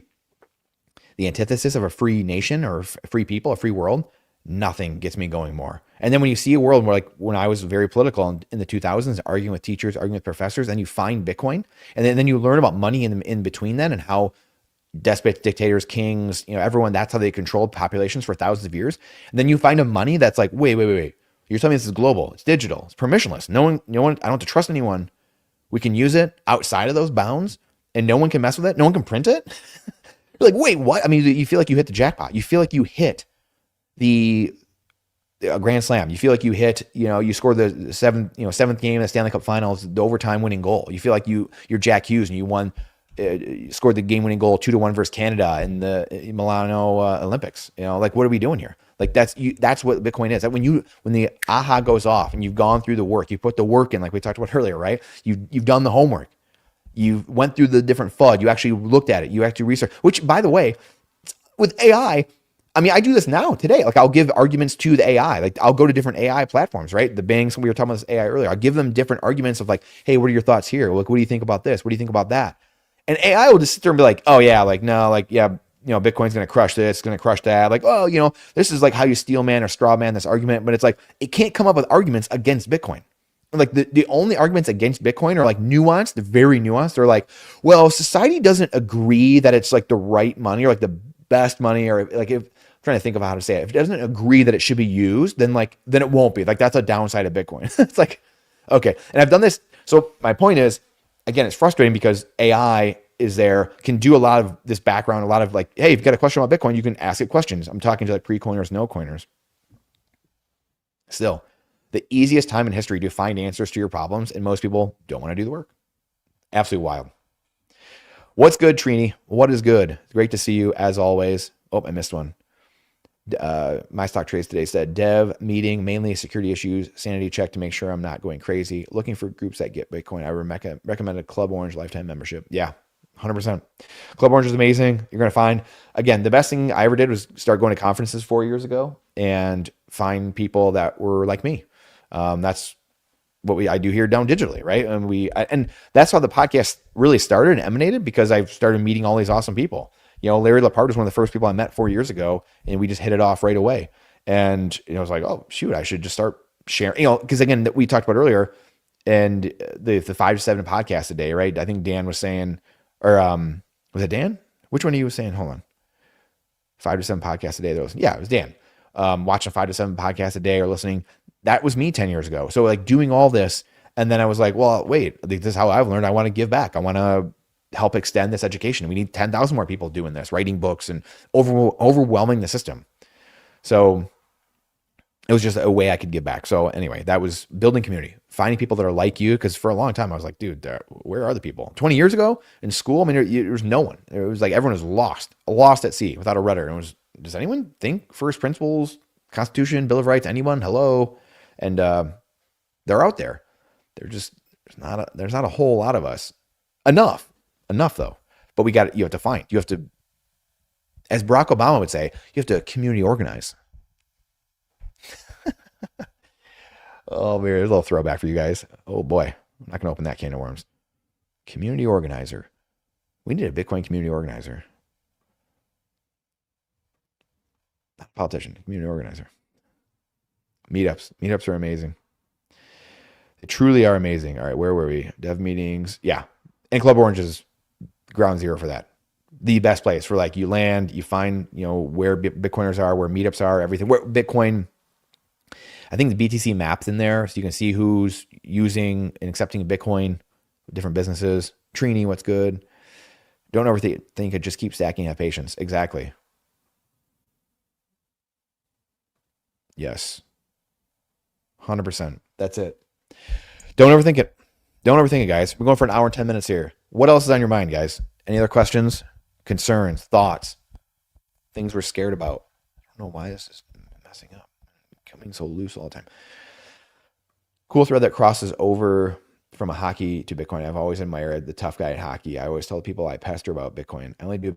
antithesis of a free nation or free people, a free world, nothing gets me going more. And then when you see a world where, like when I was very political in the 2000s, arguing with teachers, arguing with professors, then you find Bitcoin, and then you learn about money in between then and how despots, dictators, kings, everyone, that's how they controlled populations for thousands of years. And then you find a money that's like, wait. You're telling me this is global. It's digital. It's permissionless. No one, I don't have to trust anyone. We can use it outside of those bounds and no one can mess with it. No one can print it. You're like, wait, what? I mean, you feel like you hit the jackpot. You feel like you hit the grand slam. You feel like you hit, you scored the seventh game in the Stanley Cup Finals, the overtime winning goal. You feel like you're Jack Hughes and you won, scored the game winning goal 2-1 versus Canada in the Milano Olympics. Like, what are we doing here? Like that's what Bitcoin is. That when the aha goes off and you've gone through the work, you put the work in, like we talked about earlier, right? You've done the homework. You went through the different FUD. You actually looked at it. You actually researched, which by the way, with AI, I mean, I do this now today. Like I'll give arguments to the AI. Like I'll go to different AI platforms, right? The banks, we were talking about this AI earlier. I'll give them different arguments of like, hey, what are your thoughts here? Like, what do you think about this? What do you think about that? And AI will just sit there and be like, oh yeah, like no, like yeah, Bitcoin's going to crush this, going to crush that. Like, oh, this is like how you steel man or straw man this argument. But it's like, it can't come up with arguments against Bitcoin. Like the only arguments against Bitcoin are like nuanced, they're very nuanced. They're like, well, society doesn't agree that it's like the right money or like the best money, or like if I'm trying to think of how to say it. If it doesn't agree that it should be used, then it won't be. Like that's a downside of Bitcoin. It's like, okay. And I've done this. So my point is, again, it's frustrating because AI is there, can do a lot of this background, a lot of like, hey, if you've got a question about Bitcoin, you can ask it questions. I'm talking to like pre-coiners, no coiners. Still, the easiest time in history to find answers to your problems, and most people don't want to do the work. Absolutely wild. What's good, Trini? What is good? Great to see you as always. Oh, I missed one. My stock trades today said dev meeting, mainly security issues, sanity check to make sure I'm not going crazy. Looking for groups that get Bitcoin. I recommended Club Orange lifetime membership. Yeah, 100%. Club Orange is amazing. You're going to find, again, the best thing I ever did was start going to conferences 4 years ago and find people that were like me. That's what I do here down digitally, right? And that's how the podcast really started and emanated, because I started meeting all these awesome people. Larry Lepard was one of the first people I met 4 years ago, and we just hit it off right away. And I was like, oh shoot, I should just start sharing, because again, we talked about earlier, and the 5 to 7 podcasts a day, right? I think Dan was saying, or was it Dan? Which one of you was saying? Hold on. 5 to 7 podcasts a day. It was Dan. Watching 5 to 7 podcasts a day or listening. That was me 10 years ago. So like doing all this, and then I was like, well, wait, this is how I've learned. I want to give back. I want to help extend this education. We need 10,000 more people doing this, writing books and overwhelming the system. So it was just a way I could give back. So anyway, that was building community, finding people that are like you. Because for a long time I was like, dude, where are the people? 20 years ago in school, I mean, there was no one. It was like everyone was lost at sea without a rudder. And it was, does anyone think first principles, Constitution, Bill of Rights, anyone? Hello. And they're out there. There's not a whole lot of us. Enough though. But you have to find, you have to, as Barack Obama would say, you have to community organize. Oh, man, a little throwback for you guys. Oh boy, I'm not gonna open that can of worms. Community organizer. We need a Bitcoin community organizer. Not a politician, community organizer. Meetups. Meetups are amazing. They truly are amazing. All right, where were we? Dev meetings. Yeah. And Club Orange is ground zero for that. The best place for like you land, you find, where Bitcoiners are, where meetups are, everything. Where Bitcoin, I think the BTC map's in there so you can see who's using and accepting Bitcoin, different businesses. Trini, what's good? Don't ever think it just keeps stacking. Have patience. Exactly. Yes. 100%. That's it. Don't overthink it. Don't overthink it, guys. We're going for an hour and 10 minutes here. What else is on your mind, guys? Any other questions, concerns, thoughts, things we're scared about? I don't know why this is messing up. Coming so loose all the time. Cool thread that crosses over from a hockey to Bitcoin. I've always admired the tough guy at hockey. I always tell people I pester about Bitcoin. I only do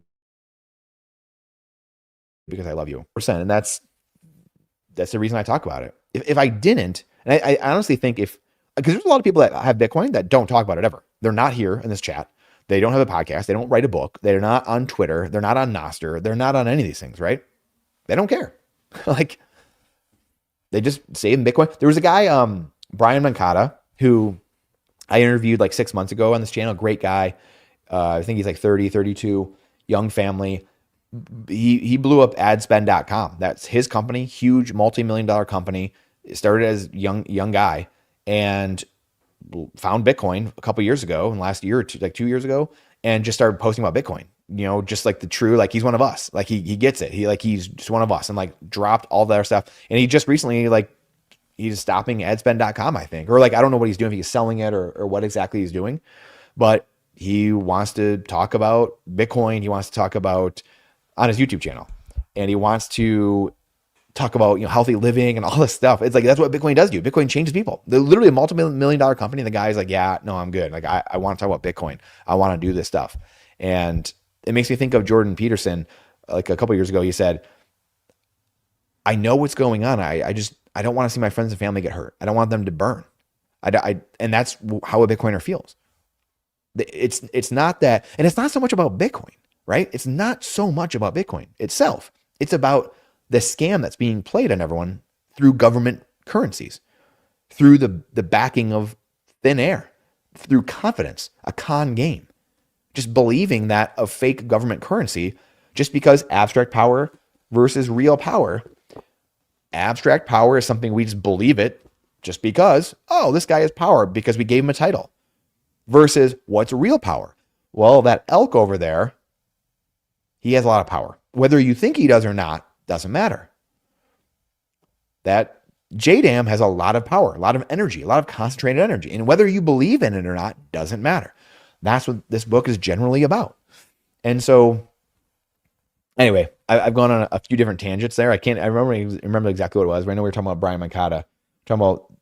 because I love you. And that's the reason I talk about it. If I didn't, and I honestly think because there's a lot of people that have Bitcoin that don't talk about it ever. They're not here in this chat. They don't have a podcast. They don't write a book. They're not on Twitter. They're not on Nostr. They're not on any of these things, right? They don't care. Like, they just save Bitcoin. There was a guy, Brian Mancata, who I interviewed like 6 months ago on this channel. Great guy. I think he's like 30, 32, young family. He blew up adspend.com. That's his company, huge multi-million-dollar company. It started as young guy and found Bitcoin a couple years ago, in the last year or two, like 2 years ago, and just started posting about Bitcoin. Just like the true, like he's one of us. Like he gets it. He's just one of us, and like dropped all that other stuff. And he just recently he's stopping adspend.com, I think, or like I don't know what he's doing, if he's selling it or what exactly he's doing, but he wants to talk about Bitcoin. He wants to talk about on his YouTube channel, and he wants to talk about healthy living and all this stuff. It's like that's what Bitcoin does to you. Bitcoin changes people. They're literally a multi-million-dollar company. And the guy's like, yeah, no, I'm good. Like I want to talk about Bitcoin. I want to do this stuff. And it makes me think of Jordan Peterson. Like a couple of years ago, he said, I know what's going on. I don't want to see my friends and family get hurt. I don't want them to burn. And that's how a Bitcoiner feels. It's not that, and it's not so much about Bitcoin, right? It's not so much about Bitcoin itself. It's about the scam that's being played on everyone through government currencies, through the backing of thin air, through confidence, a con game, just believing that a fake government currency, just because abstract power versus real power. Abstract power is something we just believe it just because, oh, this guy has power because we gave him a title. Versus what's real power? Well, that elk over there, he has a lot of power. Whether you think he does or not, doesn't matter. That JDAM has a lot of power, a lot of energy, a lot of concentrated energy. And whether you believe in it or not, doesn't matter. That's what this book is generally about. And so, anyway, I've gone on a few different tangents there. I remember exactly what it was. Right now we were talking about Brian Mancata, talking about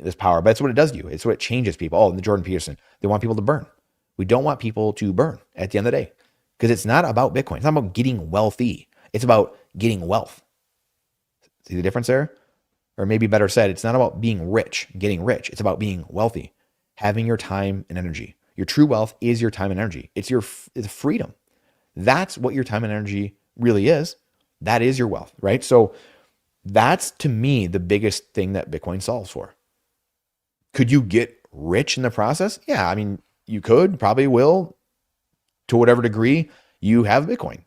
this power, but it's what it does to you. It's what it changes people. Oh, and the Jordan Peterson, they want people to burn. We don't want people to burn at the end of the day, because it's not about Bitcoin. It's not about getting wealthy. It's about getting wealth. See the difference there? Or maybe better said, it's not about being rich, getting rich. It's about being wealthy, having your time and energy. Your true wealth is your time and energy. It's freedom. That's what your time and energy really is. That is your wealth, right? So that's, to me, the biggest thing that Bitcoin solves for. Could you get rich in the process? Yeah, I mean, you could, probably will, to whatever degree you have Bitcoin.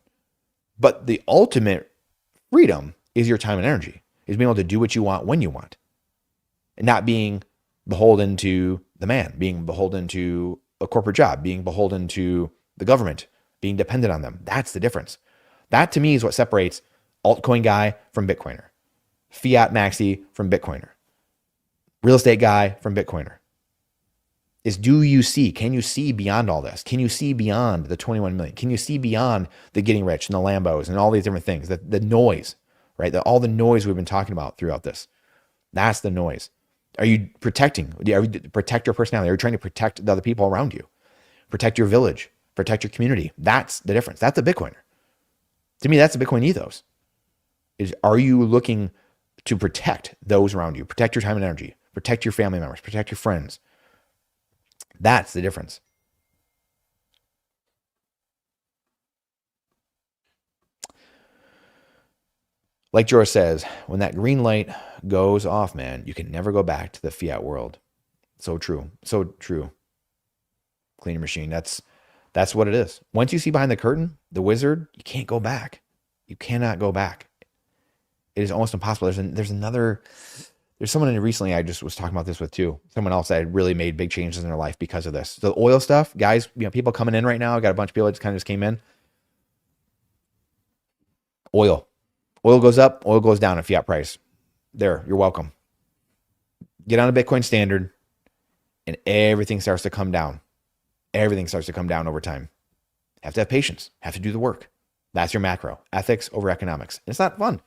But the ultimate freedom is your time and energy, is being able to do what you want when you want, and not being beholden to the man, being beholden to a corporate job, being beholden to the government, being dependent on them. That's the difference. That, to me, is what separates altcoin guy from Bitcoiner, fiat maxi from Bitcoiner, real estate guy from Bitcoiner. Is can you see beyond all this? Can you see beyond the 21 million? Can you see beyond the getting rich and the Lambos and all these different things, the noise, right? All the noise we've been talking about throughout this. That's the noise. Are you protecting? Are you protect your personality? Are you trying to protect the other people around you? Protect your village, protect your community. That's the difference. That's a Bitcoiner. To me, that's the Bitcoin ethos. Are you looking to protect those around you? Protect your time and energy. Protect your family members. Protect your friends. That's the difference. Like George says, when that green light goes off, man, you can never go back to the fiat world. So true. So true. Cleaner machine. That's what it is. Once you see behind the curtain, the wizard, you can't go back. You cannot go back. It is almost impossible. There's someone recently I just was talking about this with too. Someone else that had really made big changes in their life because of this. The oil stuff, guys, people coming in right now. I got a bunch of people that just kind of just came in. Oil. Oil goes up, oil goes down at fiat price. There, you're welcome. Get on a Bitcoin standard and everything starts to come down. Everything starts to come down over time. Have to have patience, have to do the work. That's your macro. Ethics over economics. And it's not fun.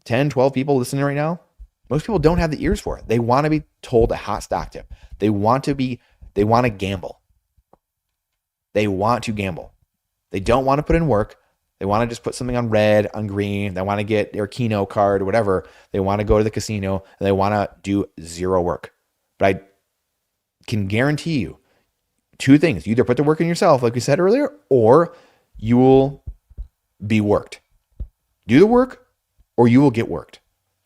10, 12 people listening right now, most people don't have the ears for it. They want to be told a hot stock tip. They want to gamble. They want to gamble. They don't want to put in work. They want to just put something on red, on green. They want to get their Keno card or whatever. They want to go to the casino and they want to do zero work. But I can guarantee you two things. You either put the work in yourself, like we said earlier, or you will be worked. Do the work or you will get worked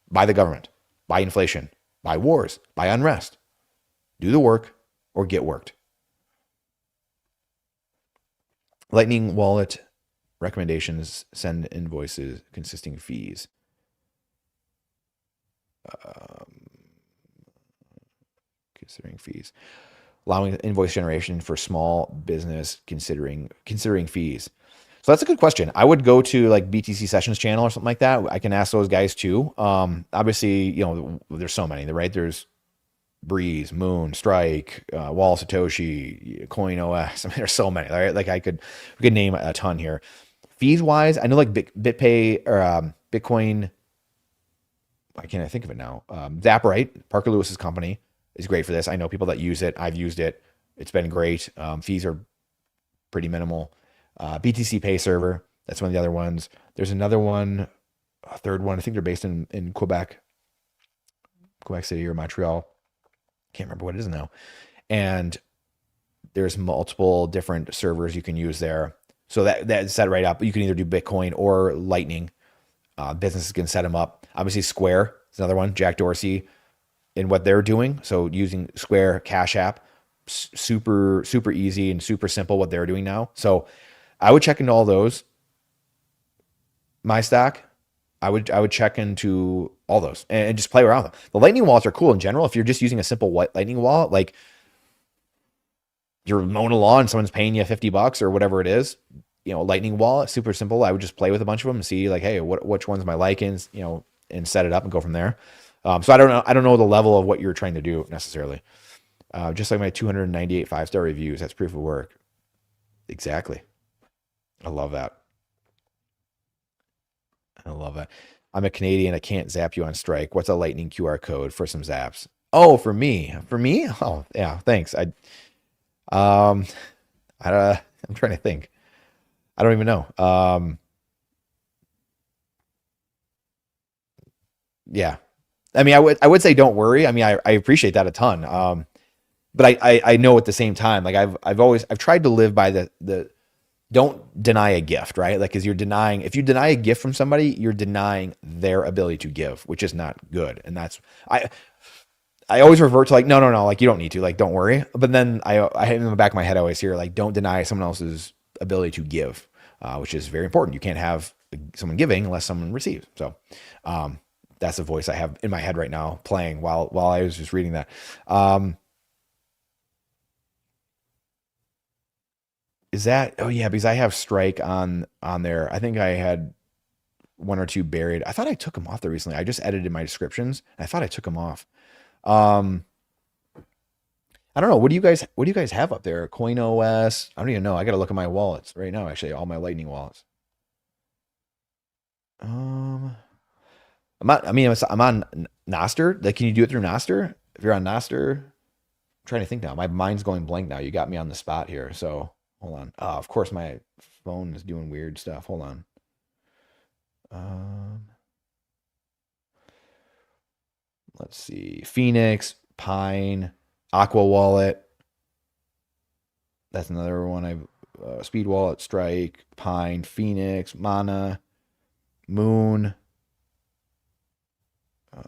by the government, by inflation, by wars, by unrest. Do the work or get worked. Lightning Wallet recommendations: send invoices consisting fees. Considering fees. Allowing invoice generation for small business considering fees. So that's a good question. I would go to like BTC Sessions channel or something like that. I can ask those guys too. Obviously, there's so many, right? There's Breeze, Moon, Strike, Wall Satoshi, Coin OS. I mean, there's so many, right? Like we could name a ton here. Fees wise, I know like BitPay or Bitcoin. I can't think of it now. Zapperite, Parker Lewis's company, is great for this. I know people that use it. I've used it. It's been great. Fees are pretty minimal. BTC Pay Server, that's one of the other ones. There's another one, a third one. I think they're based in Quebec City or Montreal. Can't remember what it is now. And there's multiple different servers you can use there. So that's set right up. You can either do Bitcoin or Lightning. Businesses can set them up. Obviously, Square is another one. Jack Dorsey and what they're doing. So using Square Cash App, super easy and super simple what they're doing now. So I would check into all those. My stock, I would check into all those and just play around with them. The Lightning wallets are cool in general. If you're just using a simple Lightning wallet, like you're mowing a lawn and someone's paying you $50 or whatever it is, Lightning wallet, super simple. I would just play with a bunch of them and see like, hey, which one's my likings, and set it up and go from there. So I don't know the level of what you're trying to do necessarily. Just like my 298 5-star reviews, that's proof of work. Exactly. I love that. I love that. I'm a Canadian. I can't zap you on Strike. What's a Lightning QR code for some zaps? Oh, for me. For me? Oh, yeah. Thanks. Um, I'm trying to think. I don't even know. Yeah. I mean, I would say don't worry. I mean, I appreciate that a ton. But I know at the same time, like I've tried to live by the don't deny a gift, right? Like, if you deny a gift from somebody, you're denying their ability to give, which is not good. And that's, I always revert to like, no, like you don't need to, like, don't worry. But then I in the back of my head, I always hear like, don't deny someone else's ability to give, which is very important. You can't have someone giving unless someone receives. So, that's the voice I have in my head right now playing while I was just reading that. Is that, oh yeah, because I have Strike on there. I think I had one or two buried. I thought I took them off there recently. I just edited my descriptions. I thought I took them off. Um, I don't know. What do you guys have up there? Coin OS? I don't even know. I got to look at my wallets right now. Actually, all my Lightning wallets. Um, I'm on Nostr. Like, can you do it through Nostr? If you're on Nostr, I'm trying to think now. My mind's going blank now. You got me on the spot here. So hold on. Of course, my phone is doing weird stuff. Hold on. Um, Let's see. Phoenix, Pine, Aqua Wallet. That's another one. Speed Wallet, Strike, Pine, Phoenix, Mana, Moon, uh,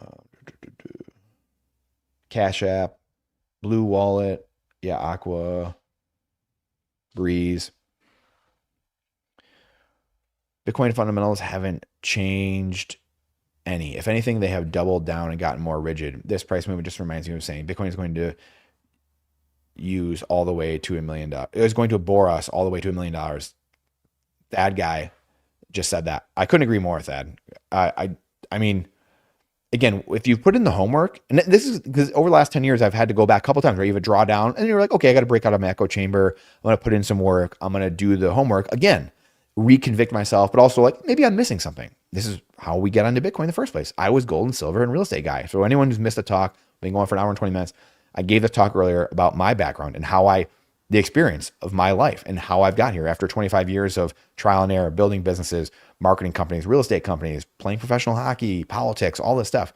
Cash App, Blue Wallet, yeah, Aqua, Breeze. Bitcoin fundamentals haven't changed any. If anything, they have doubled down and gotten more rigid. This price movement just reminds me of saying Bitcoin is going to use all the way to $1 million. It is going to bore us all the way to $1 million. Thad guy just said that. I couldn't agree more with that. I mean, again, if you put in the homework, and this is because over the last 10 years, I've had to go back a couple times where you have a drawdown and you're like, okay, I got to break out of my echo chamber. I'm going to put in some work. I'm going to do the homework again, reconvict myself, but also like maybe I'm missing something. This is how we get onto Bitcoin in the first place. I was gold and silver and real estate guy. So anyone who's missed a talk, been going for an hour and 20 minutes, I gave the talk earlier about my background and the experience of my life and how I've got here after 25 years of trial and error, building businesses, marketing companies, real estate companies, playing professional hockey, politics, all this stuff.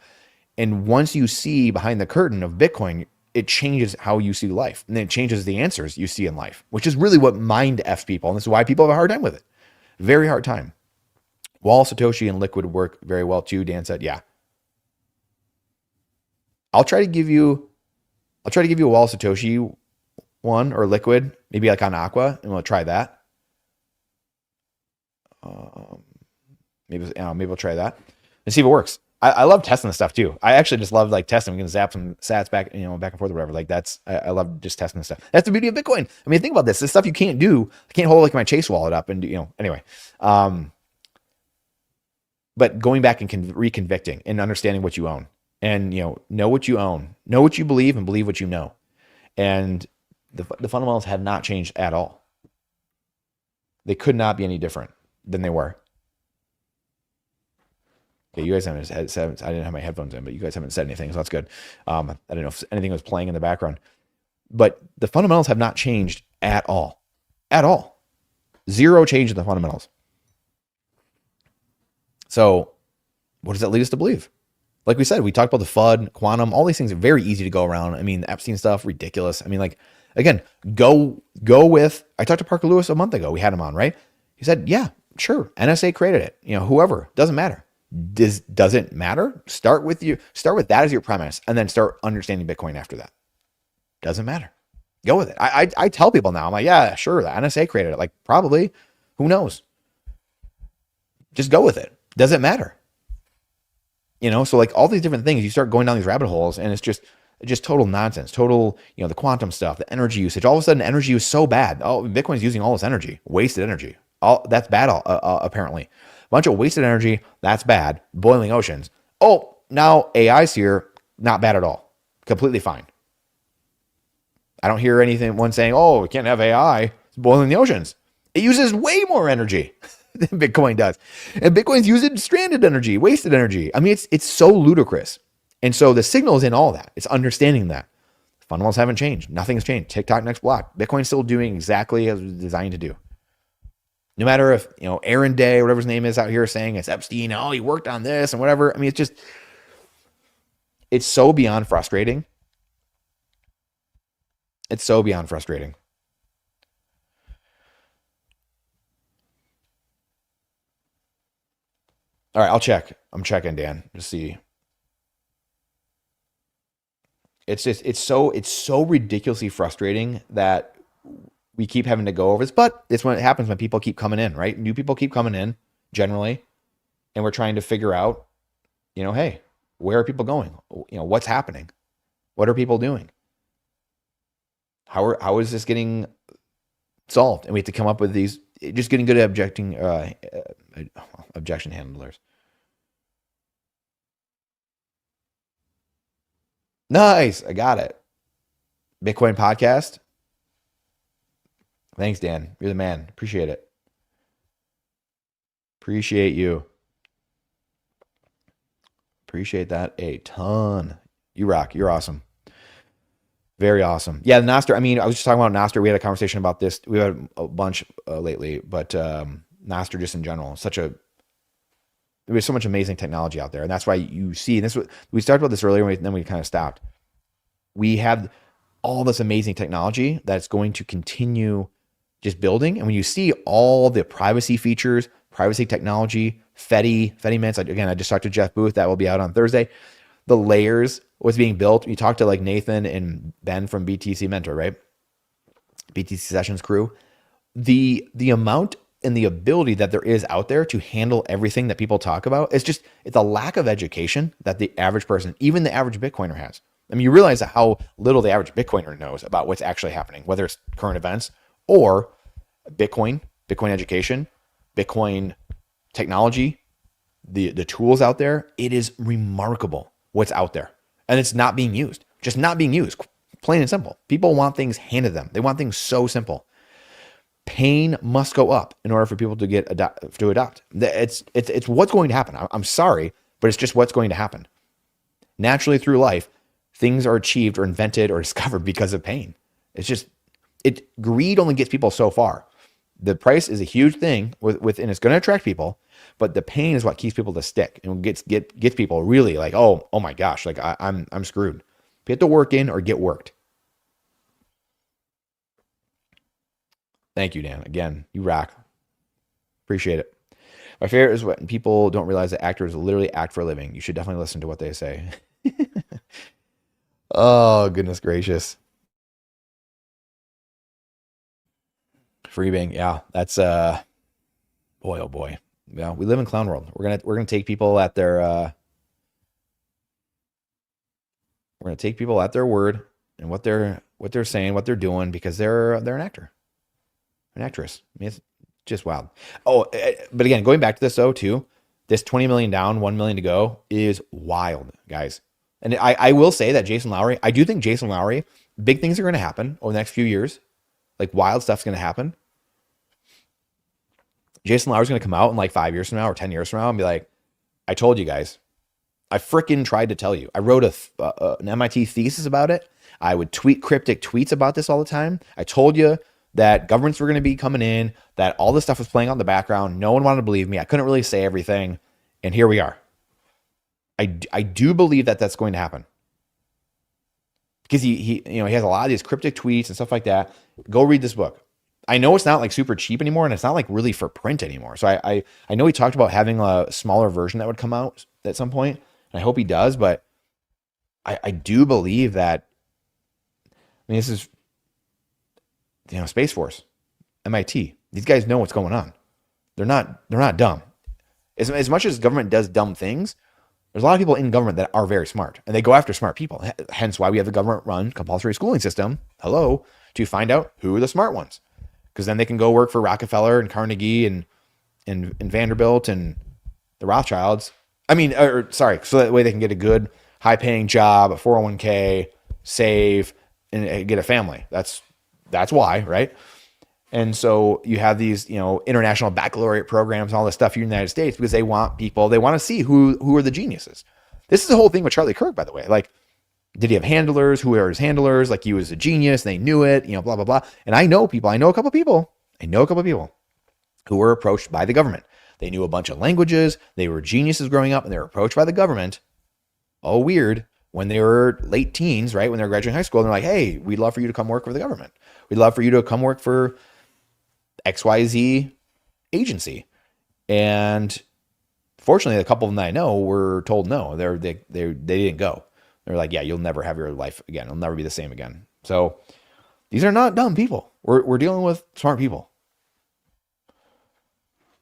And once you see behind the curtain of Bitcoin, it changes how you see life. And then it changes the answers you see in life, which is really what mind F's people. And this is why people have a hard time with it. Very hard time. Wall, Satoshi, and Liquid work very well too. Dan said, yeah. I'll try to give you a Wall Satoshi one or Liquid, maybe like on Aqua, and we'll try that. Maybe we'll try that and see if it works. I love testing this stuff too. I actually just love like testing. We can zap some sats back, back and forth or whatever. Like I love just testing this stuff. That's the beauty of Bitcoin. I mean, think about this. This stuff you can't do. I can't hold like my Chase wallet up and do, anyway. But going back and reconvicting and understanding what you own and, know what you own, know what you believe and believe what you know. And the fundamentals have not changed at all. They could not be any different than they were. Okay, you guys haven't said, I didn't have my headphones in, but you guys haven't said anything, so that's good. I don't know if anything was playing in the background, but the fundamentals have not changed at all. At all. Zero change in the fundamentals. So what does that lead us to believe? Like we said, we talked about the FUD, quantum, all these things are very easy to go around. I mean, the Epstein stuff, ridiculous. I mean, like, again, go with, I talked to Parker Lewis a month ago. We had him on, right? He said, yeah, sure. NSA created it. Whoever, doesn't matter. Does it matter? Start with that as your premise and then start understanding Bitcoin after that. Doesn't matter. Go with it. I tell people now, I'm like, yeah, sure. The NSA created it. Like, probably, who knows? Just go with it. Doesn't matter. So like all these different things, you start going down these rabbit holes and it's just total nonsense, total, the quantum stuff, the energy usage. All of a sudden energy is so bad. Oh, Bitcoin's using all this energy, wasted energy. That's bad, apparently. A bunch of wasted energy, that's bad. Boiling oceans. Oh, now AI's here, not bad at all. Completely fine. I don't hear anyone saying, oh, we can't have AI. It's boiling the oceans. It uses way more energy than Bitcoin does. And Bitcoin's using stranded energy, wasted energy. I mean, it's so ludicrous. And so the signal is in all that. It's understanding that. Fundamentals haven't changed. Nothing's changed. TikTok next block. Bitcoin's still doing exactly as it was designed to do. No matter if, Aaron Day, whatever his name is out here saying it's Epstein, oh, he worked on this and whatever. I mean, it's so beyond frustrating. It's so beyond frustrating. All right, I'll check. I'm checking, Dan, to see. It's so ridiculously frustrating that we keep having to go over this, but it's when it happens when people keep coming in, right? New people keep coming in generally, and we're trying to figure out, hey, where are people going? What's happening? What are people doing? How is this getting solved? And we have to come up with these, just getting good at objection handlers. Nice. I got it. Bitcoin podcast. Thanks, Dan. You're the man. Appreciate it. Appreciate you. Appreciate that a ton. You rock. You're awesome. Very awesome. Yeah, the Nostr. I mean, I was just talking about Nostr. We had a conversation about this. We had a bunch lately, but Nostr just in general, such a There's so much amazing technology out there, and that's why you see. And this we started about this earlier, and then we kind of stopped. We have all this amazing technology that's going to continue just building. And when you see all the privacy features, privacy technology, Fedi mints. Again, I just talked to Jeff Booth. That will be out on Thursday. The layers, what's being built. You talk to like Nathan and Ben from BTC Mentor, right? BTC Sessions crew. The amount and the ability that there is out there to handle everything that people talk about, it's a lack of education that the average person, even the average Bitcoiner, has. I mean, you realize how little the average Bitcoiner knows about what's actually happening, whether it's current events or Bitcoin education, Bitcoin technology, the tools out there. It is remarkable what's out there. And it's not being used. Just not being used. Plain and simple. People want things handed them. They want things so simple. Pain must go up in order for people to adopt. It's what's going to happen. I'm sorry, but it's just what's going to happen. Naturally through life, things are achieved or invented or discovered because of pain. Greed only gets people so far. The price is a huge thing and it's going to attract people, but the pain is what keeps people to stick and gets people really like, oh my gosh, like I'm screwed. Get the work in or get worked. Thank you, Dan. Again, you rock. Appreciate it. My favorite is when people don't realize that actors literally act for a living. You should definitely listen to what they say. Oh, goodness gracious. Freebing. Yeah, that's boy, oh boy. Yeah, we live in clown world. We're gonna take people at their we're gonna take people at their word and what they're saying, what they're doing, because they're an actor, an actress. I mean, it's just wild. Oh, but again, going back to this though too, this 20 million down, 1 million to go is wild, guys. And I will say that Jason Lowry, I do think Jason Lowry, big things are going to happen over the next few years. Like wild stuff's going to happen. Jason Lowry's going to come out in like 5 years from now or 10 years from now and be like, I told you guys. I freaking tried to tell you. I wrote an MIT thesis about it. I would tweet cryptic tweets about this all the time. I told you that governments were going to be coming in, that all this stuff was playing out in the background. No one wanted to believe me. I couldn't really say everything. And here we are. I do believe that that's going to happen. Because he has a lot of these cryptic tweets and stuff like that. Go read this book. I know it's not like super cheap anymore, and it's not like really for print anymore. So I know he talked about having a smaller version that would come out at some point, and I hope he does. But I do believe that. I mean, this is Space Force, MIT. These guys know what's going on. They're not dumb. As much as government does dumb things, there's a lot of people in government that are very smart, and they go after smart people. Hence why we have the government-run compulsory schooling system. To find out who are the smart ones, because then they can go work for Rockefeller and Carnegie and Vanderbilt and the Rothschilds. I mean, so that way they can get a good, high-paying job, a 401k, save, and get a family. That's why, right? And so you have these, international baccalaureate programs and all this stuff here in the United States because they want to see who are the geniuses. This is the whole thing with Charlie Kirk, by the way. Like, did he have handlers? Who are his handlers? Like, he was a genius. And they knew it, blah, blah, blah. And I know a couple people who were approached by the government. They knew a bunch of languages. They were geniuses growing up and they were approached by the government. Oh, weird. When they were late teens, right? When they were graduating high school, and they're like, hey, we'd love for you to come work for the government. We'd love for you to come work for XYZ agency. And fortunately, a couple of them that I know were told no. They didn't go. They're like, yeah, you'll never have your life again. It'll never be the same again. So these are not dumb people. We're dealing with smart people.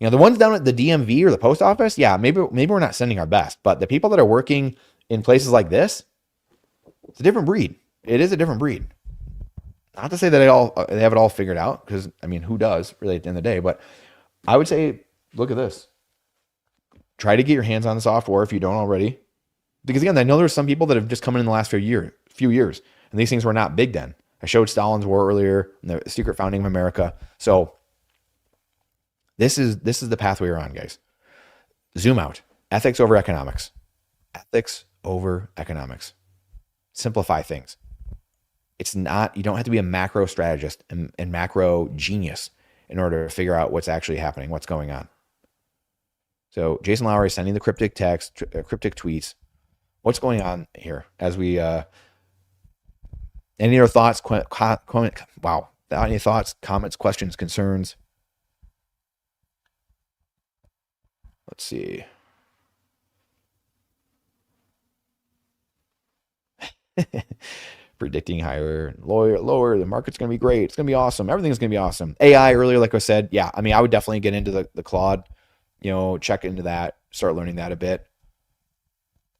The ones down at the DMV or the post office, yeah, maybe we're not sending our best. But the people that are working in places like this, it's a different breed. It is a different breed. Not to say that they have it all figured out, because I mean, who does really at the end of the day? But I would say, look at this. Try to get your hands on the software if you don't already, because again, I know there's some people that have just come in the last few years, and these things were not big then. I showed Stalin's War earlier, and the secret founding of America. So this is the path we are on, guys. Zoom out. Ethics over economics. Ethics over economics. Simplify things. It's not, you don't have to be a macro strategist and macro genius in order to figure out what's actually happening, what's going on. So Jason Lowry is sending the cryptic text, cryptic tweets. What's going on here? As we, any other thoughts? Comment. Wow. Any thoughts, comments, questions, concerns? Let's see. Predicting higher, lower. The market's going to be great. It's going to be awesome. Everything's going to be awesome. AI earlier, like I said, yeah. I mean, I would definitely get into the Claude, check into that, start learning that a bit.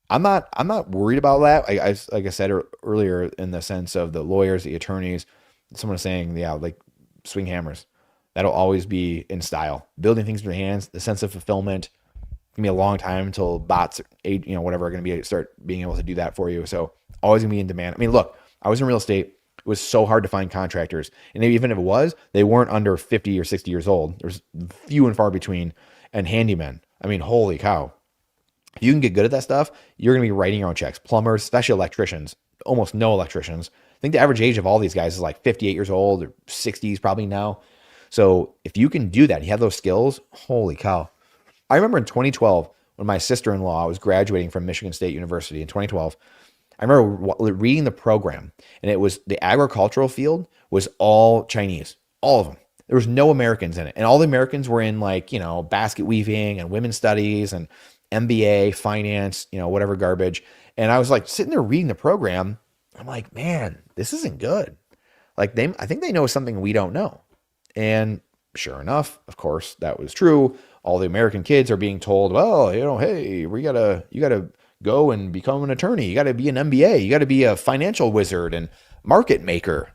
I'm not worried about that. Like I said earlier, in the sense of the lawyers, the attorneys, someone was saying, yeah, like swing hammers. That'll always be in style. Building things with your hands, the sense of fulfillment. It's gonna be a long time until bots, whatever, are gonna start being able to do that for you. So always gonna be in demand. I mean, look, I was in real estate. It was so hard to find contractors, and even if it was, they weren't under 50 or 60 years old. There's few and far between. And handymen. I mean, holy cow. If you can get good at that stuff, you're going to be writing your own checks. Plumbers, especially electricians, almost no electricians. I think the average age of all these guys is like 58 years old or 60s probably now. So if you can do that, you have those skills, holy cow. I remember in 2012, when my sister-in-law was graduating from Michigan State University in 2012, I remember reading the program, and it was the agricultural field was all Chinese, all of them. There was no Americans in it. And all the Americans were in basket weaving and women's studies and MBA, finance, whatever garbage. And I was like sitting there reading the program. I'm like, man, this isn't good. Like I think they know something we don't know. And sure enough, of course, that was true. All the American kids are being told, well, hey, you gotta go and become an attorney. You gotta be an MBA. You gotta be a financial wizard and market maker.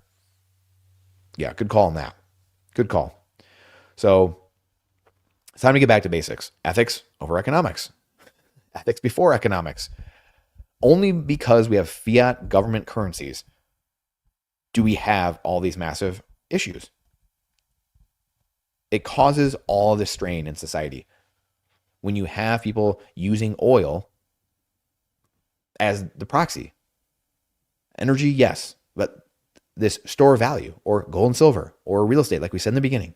Yeah, good call on that. Good call. So it's time to get back to basics. Ethics over economics. Ethics before economics. Only because we have fiat government currencies do we have all these massive issues. It causes all this strain in society. When you have people using oil as the proxy. Energy, yes, but this store of value or gold and silver or real estate, like we said in the beginning,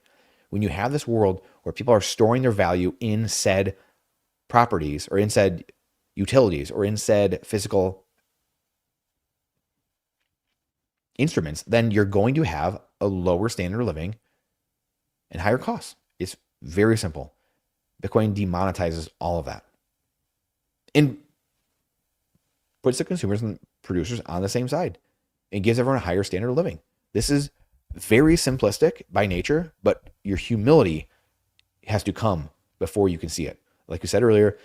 when you have this world where people are storing their value in said properties or in said utilities or in said physical instruments, then you're going to have a lower standard of living and higher costs. It's very simple. Bitcoin demonetizes all of that and puts the consumers and producers on the same side. It gives everyone a higher standard of living. This is very simplistic by nature, but your humility has to come before you can see it. Like we said earlier,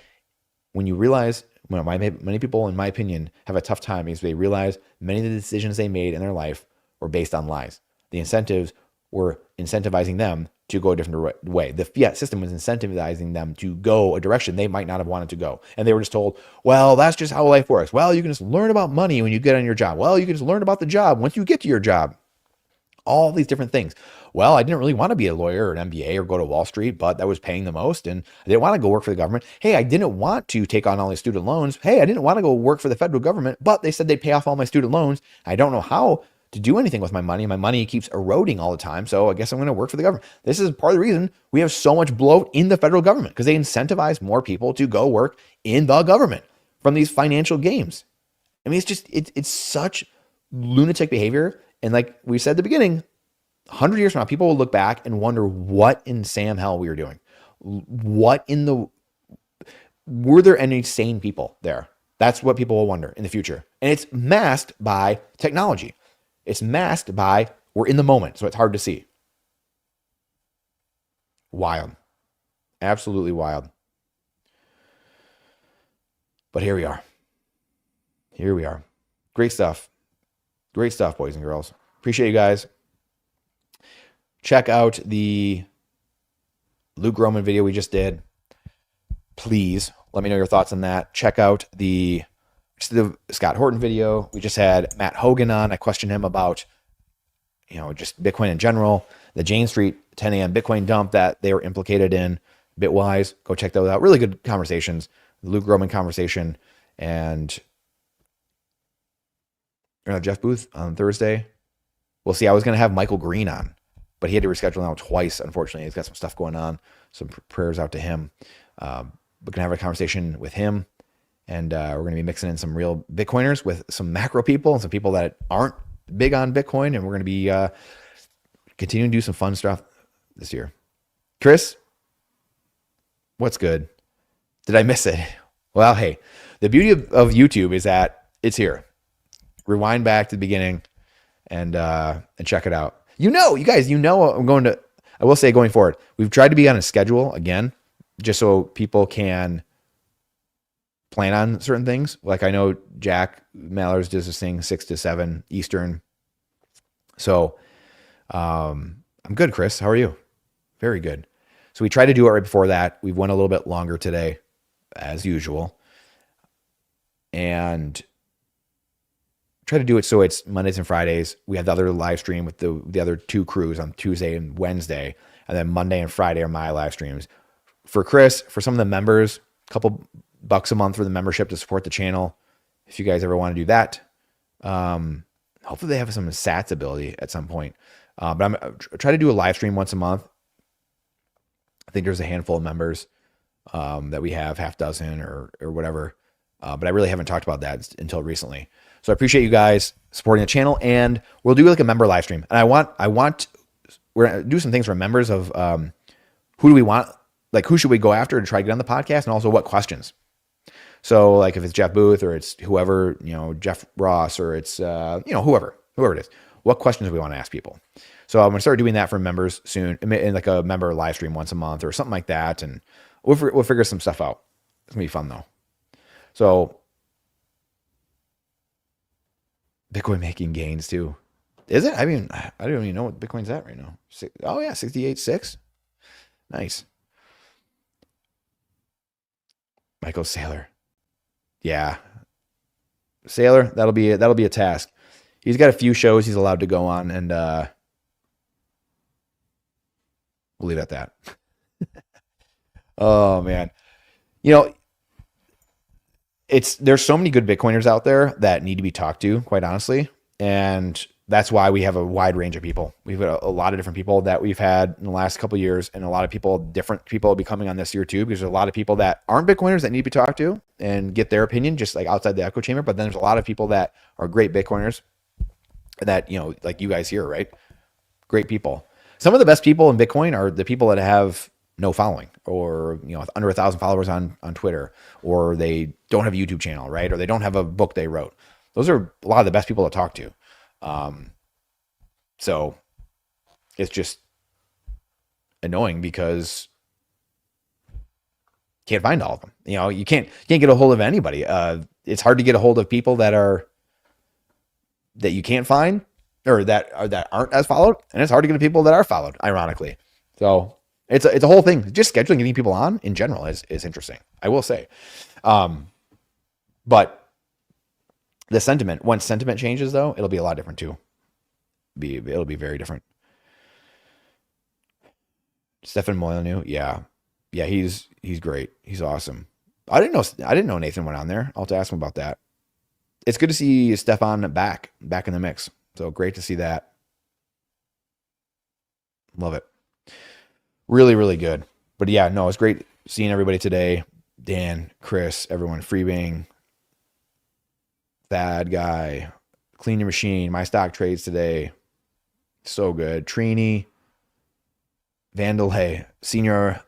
when you realize, many people, in my opinion, have a tough time because they realize many of the decisions they made in their life were based on lies. The incentives were incentivizing them to go a different way. The fiat system was incentivizing them to go a direction they might not have wanted to go. And they were just told, well, that's just how life works. Well, you can just learn about money when you get on your job. Well, you can just learn about the job once you get to your job. All these different things. Well, I didn't really want to be a lawyer or an MBA or go to Wall Street, but that was paying the most. And I didn't want to go work for the government. Hey, I didn't want to take on all these student loans. Hey, I didn't want to go work for the federal government, but they said they'd pay off all my student loans. I don't know how to do anything with my money. My money keeps eroding all the time. So I guess I'm going to work for the government. This is part of the reason we have so much bloat in the federal government, because they incentivize more people to go work in the government from these financial games. I mean, it's such lunatic behavior. And like we said at the beginning, 100 years from now, people will look back and wonder what in Sam hell we were doing. Were there any sane people there? That's what people will wonder in the future. And it's masked by technology. It's masked by we're in the moment, so it's hard to see. Wild. Absolutely wild. But here we are. Here we are. Great stuff. Great stuff, boys and girls. Appreciate you guys. Check out the Luke Roman video we just did. Please let me know your thoughts on that. Check out the Scott Horton video. We just had Matt Hogan on. I questioned him about, just Bitcoin in general. The Jane Street 10 a.m. Bitcoin dump that they were implicated in, Bitwise. Go check those out. Really good conversations. The Luke Roman conversation. And Jeff Booth on Thursday. We'll see. I was going to have Michael Green on, but he had to reschedule now twice. Unfortunately, he's got some stuff going on. Some prayers out to him. We're going to have a conversation with him, and we're going to be mixing in some real Bitcoiners with some macro people and some people that aren't big on Bitcoin, and we're going to be continuing to do some fun stuff this year. Chris, what's good? Did I miss it? Well, hey, the beauty of YouTube is that it's here. Rewind back to the beginning and check it out. You guys, I will say going forward, we've tried to be on a schedule again, just so people can plan on certain things. Like I know Jack Mallers does this thing 6 to 7 Eastern. So I'm good, Chris. How are you? Very good. So we tried to do it right before that. We went a little bit longer today, as usual. And try to do it so it's Mondays and Fridays. We have the other live stream with the other two crews on Tuesday and Wednesday. And then Monday and Friday are my live streams. For Chris, for some of the members, a couple bucks a month for the membership to support the channel. If you guys ever want to do that. Hopefully they have some sats ability at some point. But I'm try to do a live stream once a month. I think there's a handful of members that we have, half dozen or whatever. But I really haven't talked about that until recently. So I appreciate you guys supporting the channel, and we'll do like a member live stream. And we're gonna do some things for members of who do we want, like who should we go after to try to get on the podcast, and also what questions. So like if it's Jeff Booth or it's whoever, Jeff Ross or it's whoever it is, what questions do we want to ask people? So I'm gonna start doing that for members soon, in like a member live stream once a month or something like that, and we'll figure some stuff out. It's gonna be fun though. So Bitcoin making gains too. Is it? I mean, I don't even know what Bitcoin's at right now. Oh yeah, 68.6. Nice. Michael Saylor. Yeah. Saylor, that'll be a task. He's got a few shows he's allowed to go on, and we'll leave it at that. Oh man. There's so many good Bitcoiners out there that need to be talked to, quite honestly. And that's why we have a wide range of people. We've got a lot of different people that we've had in the last couple of years, and a lot of different people will be coming on this year too, because there's a lot of people that aren't Bitcoiners that need to be talked to and get their opinion just like outside the echo chamber. But then there's a lot of people that are great Bitcoiners that, like you guys here, right? Great people. Some of the best people in Bitcoin are the people that have no following, or under 1,000 followers on Twitter, or they don't have a YouTube channel, right? Or they don't have a book they wrote. Those are a lot of the best people to talk to. So it's just annoying because you can't find all of them. You can't get a hold of anybody. It's hard to get a hold of people that you can't find, or that aren't as followed, and it's hard to get to people that are followed, ironically. So it's a whole thing. Just scheduling getting people on in general is interesting, I will say. But the sentiment, once sentiment changes though, it'll be a lot different too. It'll be very different. Stefan Molyneux, yeah, he's great. He's awesome. I didn't know Nathan went on there. I'll have to ask him about that. It's good to see Stefan back in the mix. So great to see that. Love it. Really, really good. But yeah, no, it's great seeing everybody today. Dan, Chris, everyone, Freebang, Thad Guy, Clean Your Machine, My Stock Trades today. So good. Trini, Vandalay, Senior.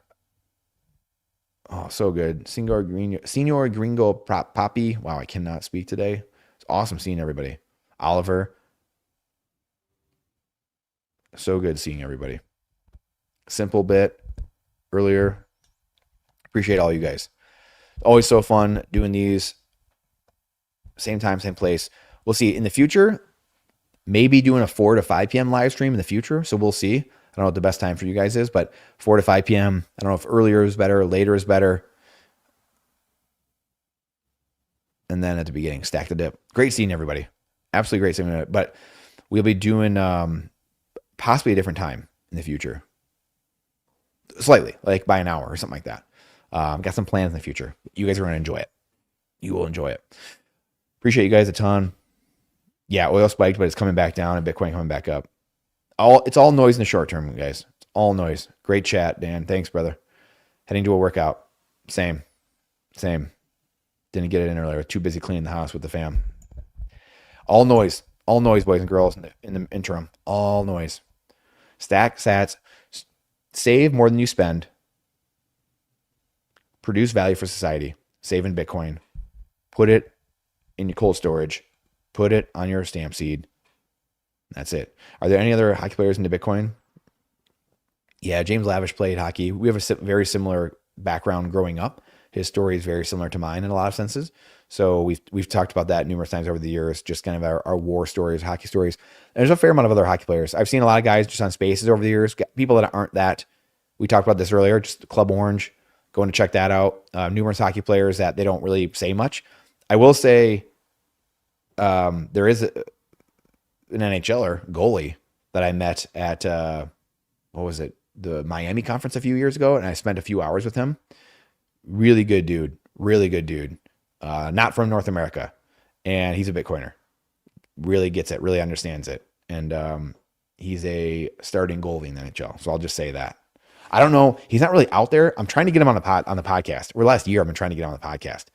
Oh, so good. Senior Gringo Poppy. Wow, I cannot speak today. It's awesome seeing everybody. Oliver. So good seeing everybody. Simple bit earlier. Appreciate all you guys. Always so fun doing these. Same time, same place. We'll see in the future. Maybe doing a 4 to 5 p.m. live stream in the future. So we'll see. I don't know what the best time for you guys is, but 4 to 5 p.m. I don't know if earlier is better or later is better. And then at the beginning, stack the dip. Great seeing everybody. Absolutely great seeing it. But we'll be doing possibly a different time in the future. Slightly, like by an hour or something like that. Got some plans in the future. You guys are going to enjoy it. You will enjoy it. Appreciate you guys a ton. Yeah, oil spiked, but it's coming back down, and Bitcoin coming back up. It's all noise in the short term, guys. It's all noise. Great chat, Dan. Thanks, brother. Heading to a workout. Same. Same. Didn't get it in earlier. Too busy cleaning the house with the fam. All noise, boys and girls, in the interim. All noise. Stack sats. Save more than you spend. Produce value for society. Save in Bitcoin. Put it in your cold storage. Put it on your stamp seed. That's it. Are there any other hockey players into Bitcoin? Yeah, James Lavish played hockey. We have a very similar background growing up. His story is very similar to mine in a lot of senses. So we've talked about that numerous times over the years, just kind of our war stories, hockey stories. And there's a fair amount of other hockey players. I've seen a lot of guys just on Spaces over the years, people that aren't that. We talked about this earlier, just Club Orange, going to check that out. Numerous hockey players that they don't really say much. I will say there is an NHLer goalie that I met at, what was it? The Miami conference a few years ago. And I spent a few hours with him. Really good dude. Really good dude. Not from North America. And he's a Bitcoiner. Really gets it. Really understands it. And he's a starting goalie in the NHL. So I'll just say that. I don't know. He's not really out there. I'm trying to get him on the podcast. Or last year, I've been trying to get him on the podcast.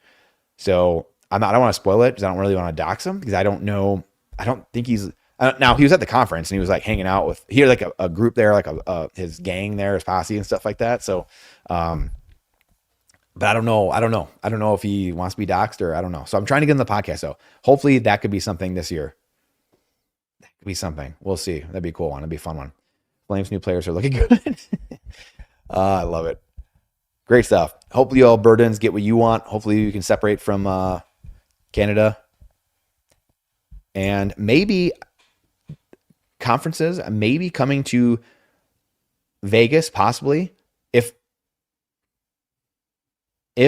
So I don't want to spoil it because I don't really want to dox him because I don't know. I don't think he's. Now he was at the conference and he was like hanging out with. He had like a group there, like his gang there, his posse and stuff like that. So, but I don't know. I don't know if he wants to be doxxed or I don't know. So I'm trying to get him the podcast. So hopefully that could be something this year. That could be something. We'll see. That'd be a cool one. That'd be a fun one. Flames new players are looking good. I love it. Great stuff. Hopefully you Albertans get what you want. Hopefully you can separate from Canada. And maybe conferences, maybe coming to Vegas, possibly. If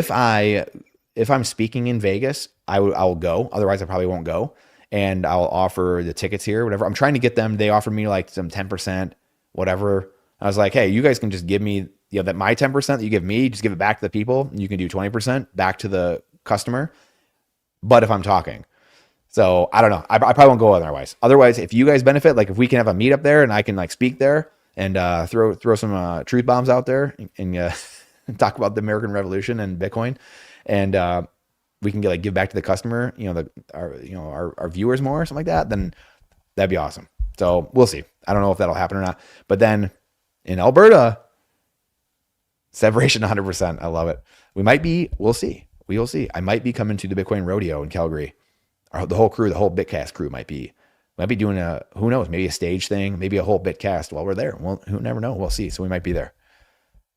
I'm speaking in Vegas, I will go. Otherwise, I probably won't go. And I'll offer the tickets here, whatever. I'm trying to get them. They offered me like some 10%, whatever. I was like, hey, you guys can just give me, that my 10% that you give me, just give it back to the people. And you can do 20% back to the customer. But if I'm talking. So I don't know. I probably won't go otherwise. Otherwise, if you guys benefit, like if we can have a meetup there and I can like speak there and throw some truth bombs out there and talk about the American Revolution and Bitcoin, and we can give back to the customer, our viewers more or something like that, then that'd be awesome. So we'll see. I don't know if that'll happen or not. But then in Alberta, separation 100%. I love it. We'll see. We will see. I might be coming to the Bitcoin rodeo in Calgary. Or the whole crew, the whole Bitcast crew might be doing who knows, maybe a stage thing, maybe a whole Bitcast while we're there. Well, who never know. We'll see. So we might be there.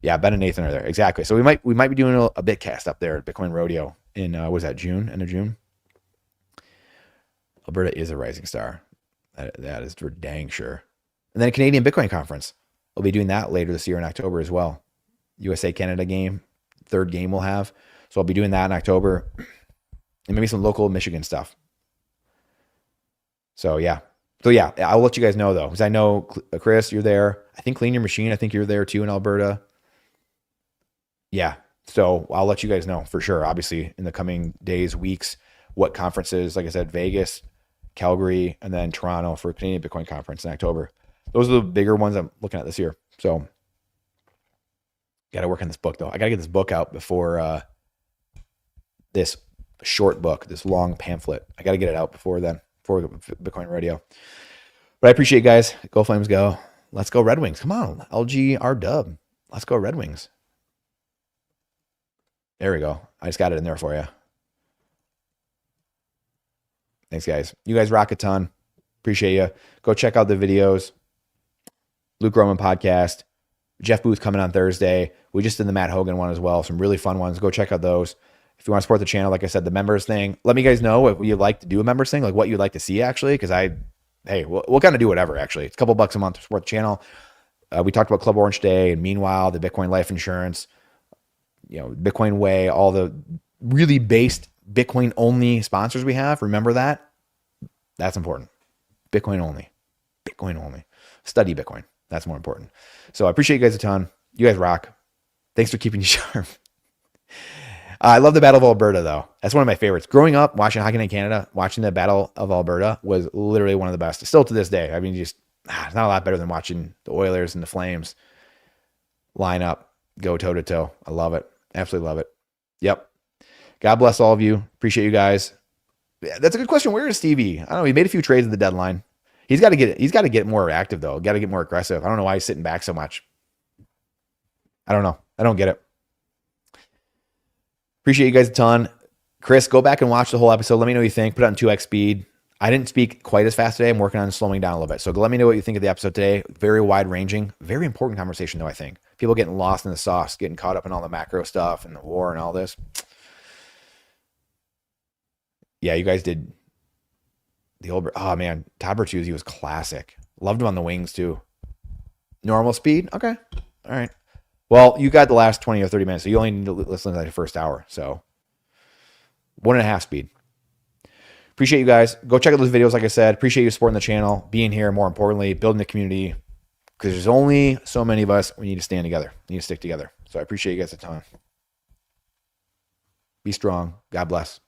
Yeah, Ben and Nathan are there. Exactly. So we might be doing a Bitcast up there at Bitcoin Rodeo in was that June? End of June? Alberta is a rising star. That is for dang sure. And then a Canadian Bitcoin conference. We'll be doing that later this year in October as well. USA Canada game, third game we'll have. So I'll be doing that in October. And maybe some local Michigan stuff. So yeah, I'll let you guys know though, because I know Chris, you're there. I think Clean Your Machine, I think you're there too in Alberta. Yeah, so I'll let you guys know for sure. Obviously, in the coming days, weeks, what conferences? Like I said, Vegas, Calgary, and then Toronto for Canadian Bitcoin conference in October. Those are the bigger ones I'm looking at this year. So, got to work on this book though. I got to get this book out before this short book, this long pamphlet. I got to get it out before then. For Bitcoin Radio. But I appreciate you guys. Go Flames, go. Let's go Red Wings. Come on, LGR dub. Let's go Red Wings. There we go. I just got it in there for you. Thanks, guys. You guys rock a ton. Appreciate you. Go check out the videos. Luke Roman podcast. Jeff Booth coming on Thursday. We just did the Matt Hogan one as well. Some really fun ones. Go check out those. If you want to support the channel, like I said, the members thing, let me guys know if you'd like to do a members thing, like what you'd like to see actually, because we'll kind of do whatever actually. It's a couple bucks a month to support the channel. We talked about Club Orange Day and meanwhile, the Bitcoin Life Insurance, Bitcoin Way, all the really based Bitcoin only sponsors we have. Remember that? That's important. Bitcoin only. Study Bitcoin. That's more important. So I appreciate you guys a ton. You guys rock. Thanks for keeping you sharp. I love the Battle of Alberta, though. That's one of my favorites. Growing up, watching Hockey Night Canada, watching the Battle of Alberta was literally one of the best. Still to this day. I mean, it's not a lot better than watching the Oilers and the Flames line up, go toe-to-toe. I love it. Absolutely love it. Yep. God bless all of you. Appreciate you guys. Yeah, that's a good question. Where is Stevie? I don't know. He made a few trades at the deadline. He's got to get more active though. Got to get more aggressive. I don't know why he's sitting back so much. I don't know. I don't get it. Appreciate you guys a ton. Chris, go back and watch the whole episode. Let me know what you think. Put it on 2x speed. I didn't speak quite as fast today. I'm working on slowing down a little bit. So let me know what you think of the episode today. Very wide ranging, very important conversation though, I think. People getting lost in the sauce, getting caught up in all the macro stuff and the war and all this. Yeah, you guys did the old, oh man, Todd Bertuzzi was classic. Loved him on the wings too. Normal speed? Okay. All right. Well, you got the last 20 or 30 minutes, so you only need to listen to the first hour. So 1.5 speed. Appreciate you guys. Go check out those videos, like I said. Appreciate you supporting the channel, being here, more importantly, building the community. Because there's only so many of us. We need to stand together. We need to stick together. So I appreciate you guys a ton. Be strong. God bless.